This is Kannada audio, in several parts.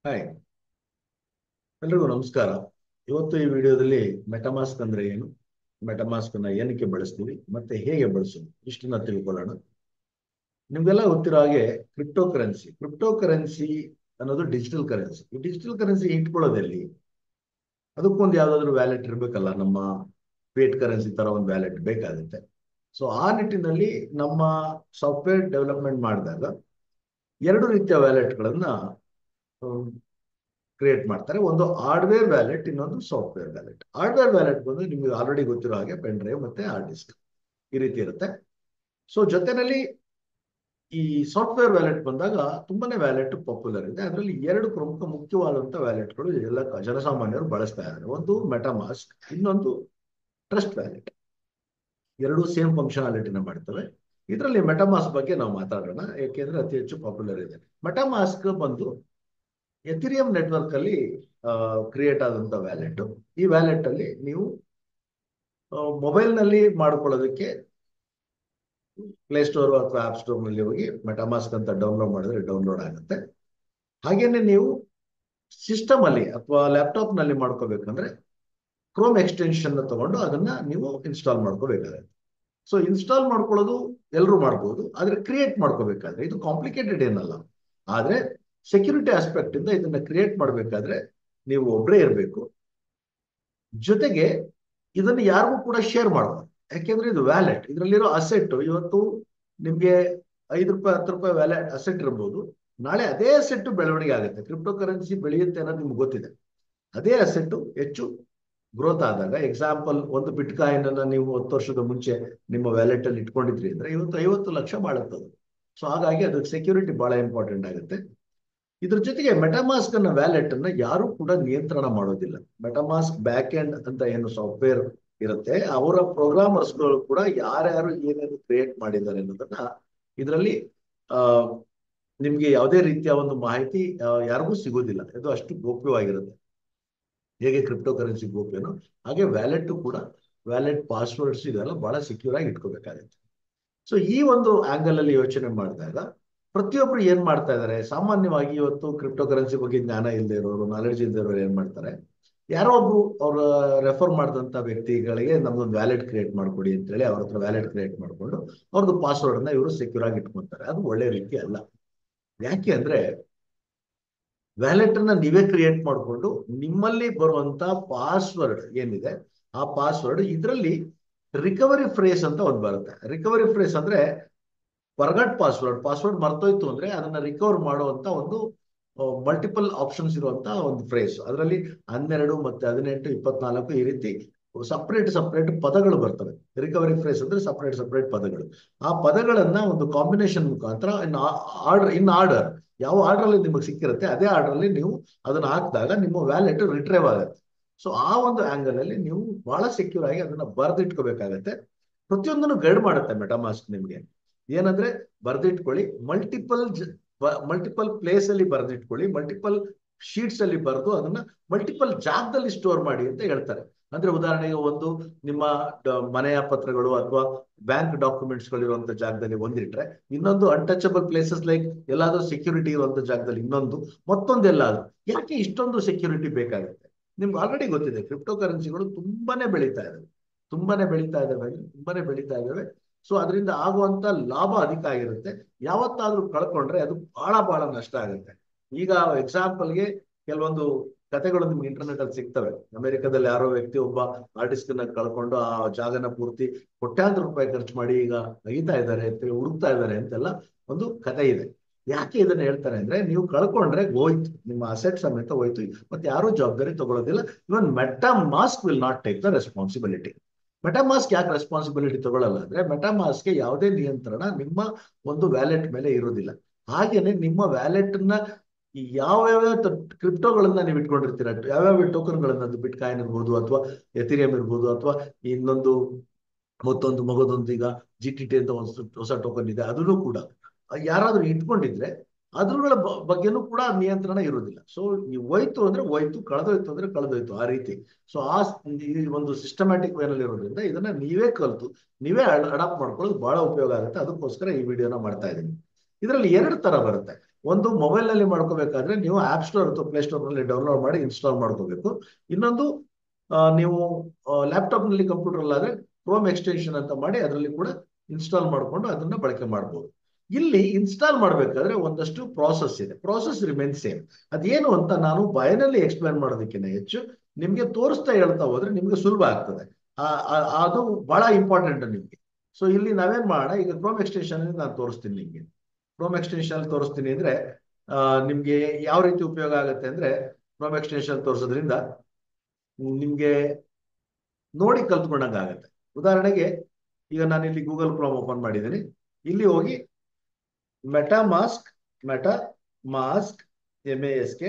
ಹಾಯ್, ಎಲ್ರಿಗೂ ನಮಸ್ಕಾರ. ಇವತ್ತು ಈ ವಿಡಿಯೋದಲ್ಲಿ ಮೆಟಮಾಸ್ಕ್ ಅಂದ್ರೆ ಏನು, ಮೆಟಮಾಸ್ಕ್ ಅನ್ನ ಏನಕ್ಕೆ ಬಳಸ್ತೀವಿ ಮತ್ತೆ ಹೇಗೆ ಬಳಸೋದು ಇಷ್ಟನ್ನ ತಿಳ್ಕೊಳ್ಳೋಣ. ನಿಮ್ಗೆಲ್ಲ ಗೊತ್ತಿರೋ ಹಾಗೆ ಕ್ರಿಪ್ಟೋ ಕರೆನ್ಸಿ ಅನ್ನೋದು ಡಿಜಿಟಲ್ ಕರೆನ್ಸಿ. ಈ ಡಿಜಿಟಲ್ ಕರೆನ್ಸಿ ಇಟ್ಕೊಳ್ಳೋದಲ್ಲಿ ಅದಕ್ಕೊಂದು ಯಾವ್ದಾದ್ರು ವ್ಯಾಲೆಟ್ ಇರಬೇಕಲ್ಲ. ನಮ್ಮ ಫಿಯಟ್ ಕರೆನ್ಸಿ ತರ ಒಂದು ವ್ಯಾಲೆಟ್ ಬೇಕಾಗುತ್ತೆ. ಸೊ ಆ ನಿಟ್ಟಿನಲ್ಲಿ ನಮ್ಮ ಸಾಫ್ಟ್ವೇರ್ ಡೆವಲಪ್ಮೆಂಟ್ ಮಾಡಿದಾಗ ಎರಡು ರೀತಿಯ ವ್ಯಾಲೆಟ್ಗಳನ್ನ ಕ್ರಿಯೇಟ್ ಮಾಡ್ತಾರೆ. ಒಂದು ಹಾರ್ಡ್ವೇರ್ ವ್ಯಾಲೆಟ್, ಇನ್ನೊಂದು ಸಾಫ್ಟ್ವೇರ್ ವ್ಯಾಲೆಟ್. ಹಾರ್ಡ್ವೇರ್ ವ್ಯಾಲೆಟ್ ಬಂದು ನಿಮಗೆ ಆಲ್ರೆಡಿ ಗೊತ್ತಿರೋ ಹಾಗೆ ಪೆನ್ ಡ್ರೈವ್ ಮತ್ತೆ ಹಾರ್ಡ್ ಡಿಸ್ಕ್ ಈ ರೀತಿ ಇರುತ್ತೆ. ಸೊ ಜೊತೆನಲ್ಲಿ ಈ ಸಾಫ್ಟ್ವೇರ್ ವ್ಯಾಲೆಟ್ ಬಂದಾಗ ತುಂಬಾನೇ ವ್ಯಾಲೆಟ್ ಪಾಪ್ಯುಲರ್ ಇದೆ. ಅದರಲ್ಲಿ ಎರಡು ಪ್ರಮುಖ ಮುಖ್ಯವಾದಂತಹ ವ್ಯಾಲೆಟ್ಗಳು ಎಲ್ಲ ಜನಸಾಮಾನ್ಯರು ಬಳಸ್ತಾ ಇದ್ದಾರೆ. ಒಂದು ಮೆಟಾಮಾಸ್ಕ್, ಇನ್ನೊಂದು ಟ್ರಸ್ಟ್ ವ್ಯಾಲೆಟ್. ಎರಡೂ ಸೇಮ್ ಫಂಕ್ಷನಾಲಿಟಿನ ಮಾಡ್ತವೆ. ಇದರಲ್ಲಿ ಮೆಟಾಮಾಸ್ಕ್ ಬಗ್ಗೆ ನಾವು ಮಾತಾಡೋಣ, ಯಾಕೆಂದ್ರೆ ಅತಿ ಹೆಚ್ಚು ಪಾಪ್ಯುಲರ್ ಇದೆ. ಮೆಟಾಮಾಸ್ಕ್ ಬಂದು ಎಥಿರಿಯಂ ನೆಟ್ವರ್ಕ್ ಅಲ್ಲಿ ಕ್ರಿಯೇಟ್ ಆದಂತ ವ್ಯಾಲೆಟ್. ಈ ವ್ಯಾಲೆಟ್ ಅಲ್ಲಿ ನೀವು ಮೊಬೈಲ್ ನಲ್ಲಿ ಮಾಡ್ಕೊಳ್ಳೋದಕ್ಕೆ ಪ್ಲೇಸ್ಟೋರ್ ಅಥವಾ ಆಪ್ ಸ್ಟೋರ್ ನಲ್ಲಿ ಹೋಗಿ ಮೆಟಾಮಾಸ್ಕ್ ಅಂತ ಡೌನ್ಲೋಡ್ ಮಾಡಿದ್ರೆ ಡೌನ್ಲೋಡ್ ಆಗುತ್ತೆ. ಹಾಗೇನೆ ನೀವು ಸಿಸ್ಟಮ್ ಅಲ್ಲಿ ಅಥವಾ ಲ್ಯಾಪ್ಟಾಪ್ ನಲ್ಲಿ ಮಾಡ್ಕೋಬೇಕಂದ್ರೆ ಕ್ರೋಮ್ ಎಕ್ಸ್ಟೆನ್ಷನ್ ತಗೊಂಡು ಅದನ್ನ ನೀವು ಇನ್ಸ್ಟಾಲ್ ಮಾಡ್ಕೋಬೇಕಾಗುತ್ತೆ. ಸೊ ಇನ್ಸ್ಟಾಲ್ ಮಾಡ್ಕೊಳ್ಳೋದು ಎಲ್ಲರೂ ಮಾಡ್ಬೋದು, ಆದ್ರೆ ಕ್ರಿಯೇಟ್ ಮಾಡ್ಕೋಬೇಕಾದ್ರೆ ಇದು ಕಾಂಪ್ಲಿಕೇಟೆಡ್ ಏನಲ್ಲ. ಆದ್ರೆ ಸೆಕ್ಯೂರಿಟಿ ಆಸ್ಪೆಕ್ಟ್ ಇಂದ ಇದನ್ನ ಕ್ರಿಯೇಟ್ ಮಾಡಬೇಕಾದ್ರೆ ನೀವು ಒಬ್ಬರೇ ಇರಬೇಕು. ಜೊತೆಗೆ ಇದನ್ನು ಯಾರಿಗೂ ಕೂಡ ಶೇರ್ ಮಾಡಬಾರ್ದು, ಯಾಕೆಂದ್ರೆ ಇದು ವ್ಯಾಲೆಟ್. ಇದರಲ್ಲಿರೋ ಅಸೆಟ್ ಇವತ್ತು ನಿಮ್ಗೆ ₹5 ₹10 ವ್ಯಾಲೆಟ್ ಅಸೆಟ್ ಇರ್ಬೋದು. ನಾಳೆ ಅದೇ ಅಸೆಟ್ ಬೆಳವಣಿಗೆ ಆಗುತ್ತೆ. ಕ್ರಿಪ್ಟೋ ಕರೆನ್ಸಿ ಬೆಳೆಯುತ್ತೆ ಅನ್ನೋದು ನಿಮ್ಗೆ ಗೊತ್ತಿದೆ. ಅದೇ ಅಸೆಟ್ ಹೆಚ್ಚು ಗ್ರೋತ್ ಆದಾಗ, ಎಕ್ಸಾಂಪಲ್ ಒಂದು ಬಿಟ್ ಕಾಯಿನ್ ಅನ್ನ ನೀವು 10 ವರ್ಷದ ಮುಂಚೆ ನಿಮ್ಮ ವ್ಯಾಲೆಟ್ ಅಲ್ಲಿ ಇಟ್ಕೊಂಡಿದ್ರಿ ಅಂದ್ರೆ ಇವತ್ತು 50 ಲಕ್ಷ ಬಾಳುತ್ತದೆ. ಸೊ ಹಾಗಾಗಿ ಅದಕ್ಕೆ ಸೆಕ್ಯೂರಿಟಿ ಬಹಳ ಇಂಪಾರ್ಟೆಂಟ್ ಆಗುತ್ತೆ. ಇದ್ರ ಜೊತೆಗೆ ಮೆಟಾಮಾಸ್ಕ್ ಅನ್ನ ವ್ಯಾಲೆಟ್ ಅನ್ನ ಯಾರು ಕೂಡ ನಿಯಂತ್ರಣ ಮಾಡೋದಿಲ್ಲ. ಮೆಟಾಮಾಸ್ಕ್ ಬ್ಯಾಕ್ ಎಂಡ್ ಅಂತ ಏನು ಸಾಫ್ಟ್ವೇರ್ ಇರುತ್ತೆ, ಅವರ ಪ್ರೋಗ್ರಾಮರ್ಸ್ಗಳು ಕೂಡ ಯಾರ್ಯಾರು ಏನೇನು ಕ್ರಿಯೇಟ್ ಮಾಡಿದ್ದಾರೆ ಅನ್ನೋದನ್ನ ಇದರಲ್ಲಿ ಆ ನಿಮ್ಗೆ ಯಾವುದೇ ರೀತಿಯ ಒಂದು ಮಾಹಿತಿ ಯಾರಿಗೂ ಸಿಗೋದಿಲ್ಲ. ಇದು ಅಷ್ಟು ಗೋಪ್ಯವಾಗಿರುತ್ತೆ. ಹೇಗೆ ಕ್ರಿಪ್ಟೋ ಕರೆನ್ಸಿ ಗೋಪ್ಯನೋ ಹಾಗೆ ವ್ಯಾಲೆಟ್ ಕೂಡ, ವ್ಯಾಲೆಟ್ ಪಾಸ್ವರ್ಡ್ಸ್ ಇದೆಲ್ಲ ಬಹಳ ಸೆಕ್ಯೂರ್ ಆಗಿ ಇಟ್ಕೋಬೇಕಾಗುತ್ತೆ. ಸೊ ಈ ಒಂದು ಆಂಗಲ್ ಅಲ್ಲಿ ಯೋಚನೆ ಮಾಡಿದಾಗ ಪ್ರತಿಯೊಬ್ರು ಏನ್ ಮಾಡ್ತಾ ಇದ್ದಾರೆ, ಸಾಮಾನ್ಯವಾಗಿ ಇವತ್ತು ಕ್ರಿಪ್ಟೋ ಕರೆನ್ಸಿ ಬಗ್ಗೆ ಜ್ಞಾನ ಇಲ್ಲದೆ ಇರೋರು, ನಾಲೆಡ್ಜ್ ಇಲ್ಲದೆ ಇರೋರು ಏನ್ ಮಾಡ್ತಾರೆ, ಯಾರೋ ಒಬ್ರು ಅವ್ರ ರೆಫರ್ ಮಾಡಿದಂತ ವ್ಯಕ್ತಿಗಳಿಗೆ ನಮ್ದೊಂದು ವ್ಯಾಲೆಟ್ ಕ್ರಿಯೇಟ್ ಮಾಡ್ಕೊಡಿ ಅಂತ ಹೇಳಿ ಅವ್ರ ಹತ್ರ ವ್ಯಾಲೆಟ್ ಕ್ರಿಯೇಟ್ ಮಾಡ್ಕೊಂಡು ಅವ್ರದ್ದು ಪಾಸ್ವರ್ಡ್ ಅನ್ನ ಇವರು ಸೆಕ್ಯೂರ್ ಆಗಿ ಇಟ್ಕೊಂತಾರೆ. ಅದು ಒಳ್ಳೆ ರೀತಿ ಅಲ್ಲ. ಯಾಕೆ ಅಂದ್ರೆ ವ್ಯಾಲೆಟ್ ಅನ್ನ ನೀವೇ ಕ್ರಿಯೇಟ್ ಮಾಡಿಕೊಂಡು ನಿಮ್ಮಲ್ಲಿ ಬರುವಂತ ಪಾಸ್ವರ್ಡ್ ಏನಿದೆ ಆ ಪಾಸ್ವರ್ಡ್ ಇದರಲ್ಲಿ ರಿಕವರಿ ಫ್ರೇಸ್ ಅಂತ ಒಂದು ಬರುತ್ತೆ. ರಿಕವರಿ ಫ್ರೇಸ್ ಅಂದ್ರೆ ಫರ್ಗಾಟ್ ಪಾಸ್ವರ್ಡ್ ಮರ್ತೋಯ್ತು ಅಂದ್ರೆ ಅದನ್ನ ರಿಕವರ್ ಮಾಡುವಂತ ಒಂದು ಮಲ್ಟಿಪಲ್ ಆಪ್ಷನ್ಸ್ ಇರುವಂತ ಒಂದು ಫ್ರೇಸ್. ಅದರಲ್ಲಿ 12 ಮತ್ತೆ 18, 24 ಈ ರೀತಿ ಸಪರೇಟ್ ಪದಗಳು ಬರ್ತವೆ. ರಿಕವರಿ ಫ್ರೇಸ್ ಅಂದ್ರೆ ಸಪರೇಟ್ ಪದಗಳು. ಆ ಪದಗಳನ್ನ ಒಂದು ಕಾಂಬಿನೇಷನ್ ಮುಖಾಂತರ ಇನ್ ಆರ್ಡರ್, ಯಾವ ಆರ್ಡರ್ ಅಲ್ಲಿ ನಿಮಗೆ ಸಿಕ್ಕಿರುತ್ತೆ ಅದೇ ಆರ್ಡರ್ ಅಲ್ಲಿ ನೀವು ಅದನ್ನ ಹಾಕಿದಾಗ ನಿಮ್ಮ ವ್ಯಾಲೆಟ್ ರಿಟ್ರೈವ್ ಆಗುತ್ತೆ. ಸೊ ಆ ಒಂದು ಆಂಗಲ್ ಅಲ್ಲಿ ನೀವು ಬಹಳ ಸೆಕ್ಯೂರ್ ಆಗಿ ಅದನ್ನ ಬರೆದಿಟ್ಕೋಬೇಕಾಗತ್ತೆ. ಪ್ರತಿಯೊಂದನ್ನು ಗೈಡ್ ಮಾಡುತ್ತೆ ಮೆಟಾಮಾಸ್ಕ್ ನಿಮ್ಗೆ. ಏನಂದ್ರೆ ಬರೆದಿಟ್ಕೊಳ್ಳಿ, ಮಲ್ಟಿಪಲ್ ಪ್ಲೇಸ್ ಅಲ್ಲಿ ಬರೆದಿಟ್ಕೊಳ್ಳಿ, ಮಲ್ಟಿಪಲ್ ಶೀಟ್ಸ್ ಅಲ್ಲಿ ಬರೆದು ಅದನ್ನ ಮಲ್ಟಿಪಲ್ ಜಾಗದಲ್ಲಿ ಸ್ಟೋರ್ ಮಾಡಿ ಅಂತ ಹೇಳ್ತಾರೆ. ಅಂದ್ರೆ ಉದಾಹರಣೆಗೆ ಒಂದು ನಿಮ್ಮ ಮನೆಯ ಪತ್ರಗಳು ಅಥವಾ ಬ್ಯಾಂಕ್ ಡಾಕ್ಯುಮೆಂಟ್ಸ್ ಗಳಿರುವಂತ ಜಾಗದಲ್ಲಿ ಒಂದಿಟ್ರೆ, ಇನ್ನೊಂದು ಅನ್ಟಚಬಲ್ ಪ್ಲೇಸಸ್ ಲೈಕ್ ಎಲ್ಲಾದ್ರೂ ಸೆಕ್ಯೂರಿಟಿ ಇರುವಂತ ಜಾಗದಲ್ಲಿ ಇನ್ನೊಂದು, ಮತ್ತೊಂದು ಎಲ್ಲಾದ್ರೂ. ಯಾಕೆ ಇಷ್ಟೊಂದು ಸೆಕ್ಯೂರಿಟಿ ಬೇಕಾಗುತ್ತೆ? ನಿಮ್ಗೆ ಆಲ್ರೆಡಿ ಗೊತ್ತಿದೆ, ಕ್ರಿಪ್ಟೋ ಕರೆನ್ಸಿಗಳು ತುಂಬಾನೇ ಬೆಳೀತಾ ಇದಾವೆ. ಸೊ ಅದರಿಂದ ಆಗುವಂತ ಲಾಭ ಅಧಿಕ ಆಗಿರುತ್ತೆ. ಯಾವತ್ತಾದ್ರೂ ಕಳ್ಕೊಂಡ್ರೆ ಅದು ಬಹಳ ನಷ್ಟ ಆಗುತ್ತೆ. ಈಗ ಎಕ್ಸಾಂಪಲ್ಗೆ ಕೆಲವೊಂದು ಕಥೆಗಳು ನಿಮ್ಗೆ ಇಂಟರ್ನೆಟ್ ಅಲ್ಲಿ ಸಿಗ್ತವೆ. ಅಮೆರಿಕದಲ್ಲಿ ಯಾರೋ ವ್ಯಕ್ತಿ ಒಬ್ಬ ಆರ್ಟಿಸ್ಟ್ ನ ಕಳ್ಕೊಂಡು ಆ ಜಾಗನ ಪೂರ್ತಿ ಕೋಟ್ಯಾಂತರ ರೂಪಾಯಿ ಖರ್ಚು ಮಾಡಿ ಈಗ ತೆಗಿತಾ ಇದ್ದಾರೆ, ಹುಡುಕ್ತಾ ಇದ್ದಾರೆ ಅಂತೆಲ್ಲ ಒಂದು ಕಥೆ ಇದೆ. ಯಾಕೆ ಇದನ್ನ ಹೇಳ್ತಾರೆ ಅಂದ್ರೆ, ನೀವು ಕಳ್ಕೊಂಡ್ರೆ ಹೋಯ್ತು, ನಿಮ್ಮ ಅಸೆಟ್ ಸಮೇತ ಹೋಯ್ತು, ಮತ್ತೆ ಯಾರು ಜವಾಬ್ದಾರಿ ತಗೊಳ್ಳೋದಿಲ್ಲ. Even MetaMask will not take the responsibility. MetaMask ಯಾಕೆ ರೆಸ್ಪಾನ್ಸಿಬಿಲಿಟಿ ತಗೊಳ್ಳಲ್ಲ ಅಂದ್ರೆ, ಮೆಟಾಮಾಸ್ಕ್ಗೆ ಯಾವುದೇ ನಿಯಂತ್ರಣ ನಿಮ್ಮ ಒಂದು ವ್ಯಾಲೆಟ್ ಮೇಲೆ ಇರೋದಿಲ್ಲ. ಹಾಗೇನೆ ನಿಮ್ಮ ವ್ಯಾಲೆಟ್ ನ ಯಾವ್ಯಾವ ಕ್ರಿಪ್ಟೋಗಳನ್ನ ನೀವು ಇಟ್ಕೊಂಡಿರ್ತೀರ, ಯಾವ್ಯಾವ ಟೋಕನ್ಗಳನ್ನ, ಅದು ಬಿಟ್ ಕಾಯಿನ್ ಇರ್ಬೋದು ಅಥವಾ ಎಥಿರಿಯಂ ಇರ್ಬೋದು ಅಥವಾ ಇನ್ನೊಂದು ಮತ್ತೊಂದು ಈಗ GTT ಅಂತ ಹೊಸ ಟೋಕನ್ ಇದೆ, ಅದನ್ನು ಕೂಡ ಯಾರಾದ್ರೂ ಇಟ್ಕೊಂಡಿದ್ರೆ ಅದ್ರಗಳ ಬಗ್ಗೆನೂ ಕೂಡ ನಿಯಂತ್ರಣ ಇರೋದಿಲ್ಲ. ಸೊ ನೀವು ಹೋಯ್ತು ಅಂದ್ರೆ ಹೋಯ್ತು, ಕಳೆದೋಯ್ತು ಅಂದ್ರೆ ಕಳೆದೋಯ್ತು, ಆ ರೀತಿ. ಸೊ ಈ ಒಂದು ಸಿಸ್ಟಮ್ಯಾಟಿಕ್ ವೇನಲ್ಲಿ ಇರೋದ್ರಿಂದ ಇದನ್ನ ನೀವೇ ಕಲ್ತು ನೀವೇ ಅಡಾಪ್ಟ್ ಮಾಡ್ಕೊಳ್ಳೋದು ಬಹಳ ಉಪಯೋಗ ಆಗುತ್ತೆ. ಅದಕ್ಕೋಸ್ಕರ ಈ ವಿಡಿಯೋನ ಮಾಡ್ತಾ ಇದ್ದೀನಿ. ಇದರಲ್ಲಿ ಎರಡು ತರ ಬರುತ್ತೆ. ಒಂದು ಮೊಬೈಲ್ ನಲ್ಲಿ ಮಾಡ್ಕೋಬೇಕಾದ್ರೆ ನೀವು ಆಪ್ ಸ್ಟೋರ್ ಅಥವಾ ಪ್ಲೇ ಸ್ಟೋರ್ ನಲ್ಲಿ ಡೌನ್ಲೋಡ್ ಮಾಡಿ ಇನ್ಸ್ಟಾಲ್ ಮಾಡ್ಕೋಬೇಕು. ಇನ್ನೊಂದು ನೀವು ಲ್ಯಾಪ್ಟಾಪ್ ನಲ್ಲಿ ಕಂಪ್ಯೂಟರ್ ಅಲ್ಲಾದ್ರೆ ಕ್ರೋಮ್ ಎಕ್ಸ್ಟೆನ್ಷನ್ ಅಂತ ಮಾಡಿ ಅದರಲ್ಲಿ ಕೂಡ ಇನ್ಸ್ಟಾಲ್ ಮಾಡಿಕೊಂಡು ಅದನ್ನ ಬಳಕೆ ಮಾಡಬಹುದು. ಇಲ್ಲಿ ಇನ್ಸ್ಟಾಲ್ ಮಾಡಬೇಕಾದ್ರೆ ಒಂದಷ್ಟು ಪ್ರಾಸೆಸ್ ಇದೆ. Process remain same. ಅದೇನು ಅಂತ ನಾನು ಬಾಯಿನಲ್ಲಿ ಎಕ್ಸ್ಪ್ಲೈನ್ ಮಾಡೋದಕ್ಕಿಂತ ಹೆಚ್ಚು ನಿಮ್ಗೆ ತೋರಿಸ್ತಾ ಹೇಳ್ತಾ ಹೋದ್ರೆ ನಿಮ್ಗೆ ಸುಲಭ ಆಗ್ತದೆ. ಅದು ಬಹಳ ಇಂಪಾರ್ಟೆಂಟ್ ನಿಮ್ಗೆ. ಸೊ ಇಲ್ಲಿ ನಾವೇನ್ ಮಾಡೋಣ, ಈಗ ಕ್ರೋಮ್ ಎಕ್ಸ್ಟೆನ್ಷನ್ ನಾನು ತೋರಿಸ್ತೀನಿ ನಿಮ್ಗೆ. ಕ್ರೋಮ್ ಎಕ್ಸ್ಟೆನ್ಷನ್ ತೋರಿಸ್ತೀನಿ ಅಂದ್ರೆ ನಿಮ್ಗೆ ಯಾವ ರೀತಿ ಉಪಯೋಗ ಆಗುತ್ತೆ ಅಂದ್ರೆ, ಕ್ರೋಮ್ ಎಕ್ಸ್ಟೆನ್ಷನ್ ತೋರಿಸೋದ್ರಿಂದ ನಿಮ್ಗೆ ನೋಡಿ ಕಲ್ತ್ಕೊಂಡಂಗೆ ಆಗುತ್ತೆ. ಉದಾಹರಣೆಗೆ ಈಗ ನಾನು ಇಲ್ಲಿ ಗೂಗಲ್ ಕ್ರೋಮ್ ಓಪನ್ ಮಾಡಿದ್ದೀನಿ. ಇಲ್ಲಿ ಹೋಗಿ MetaMask MetaMask MASK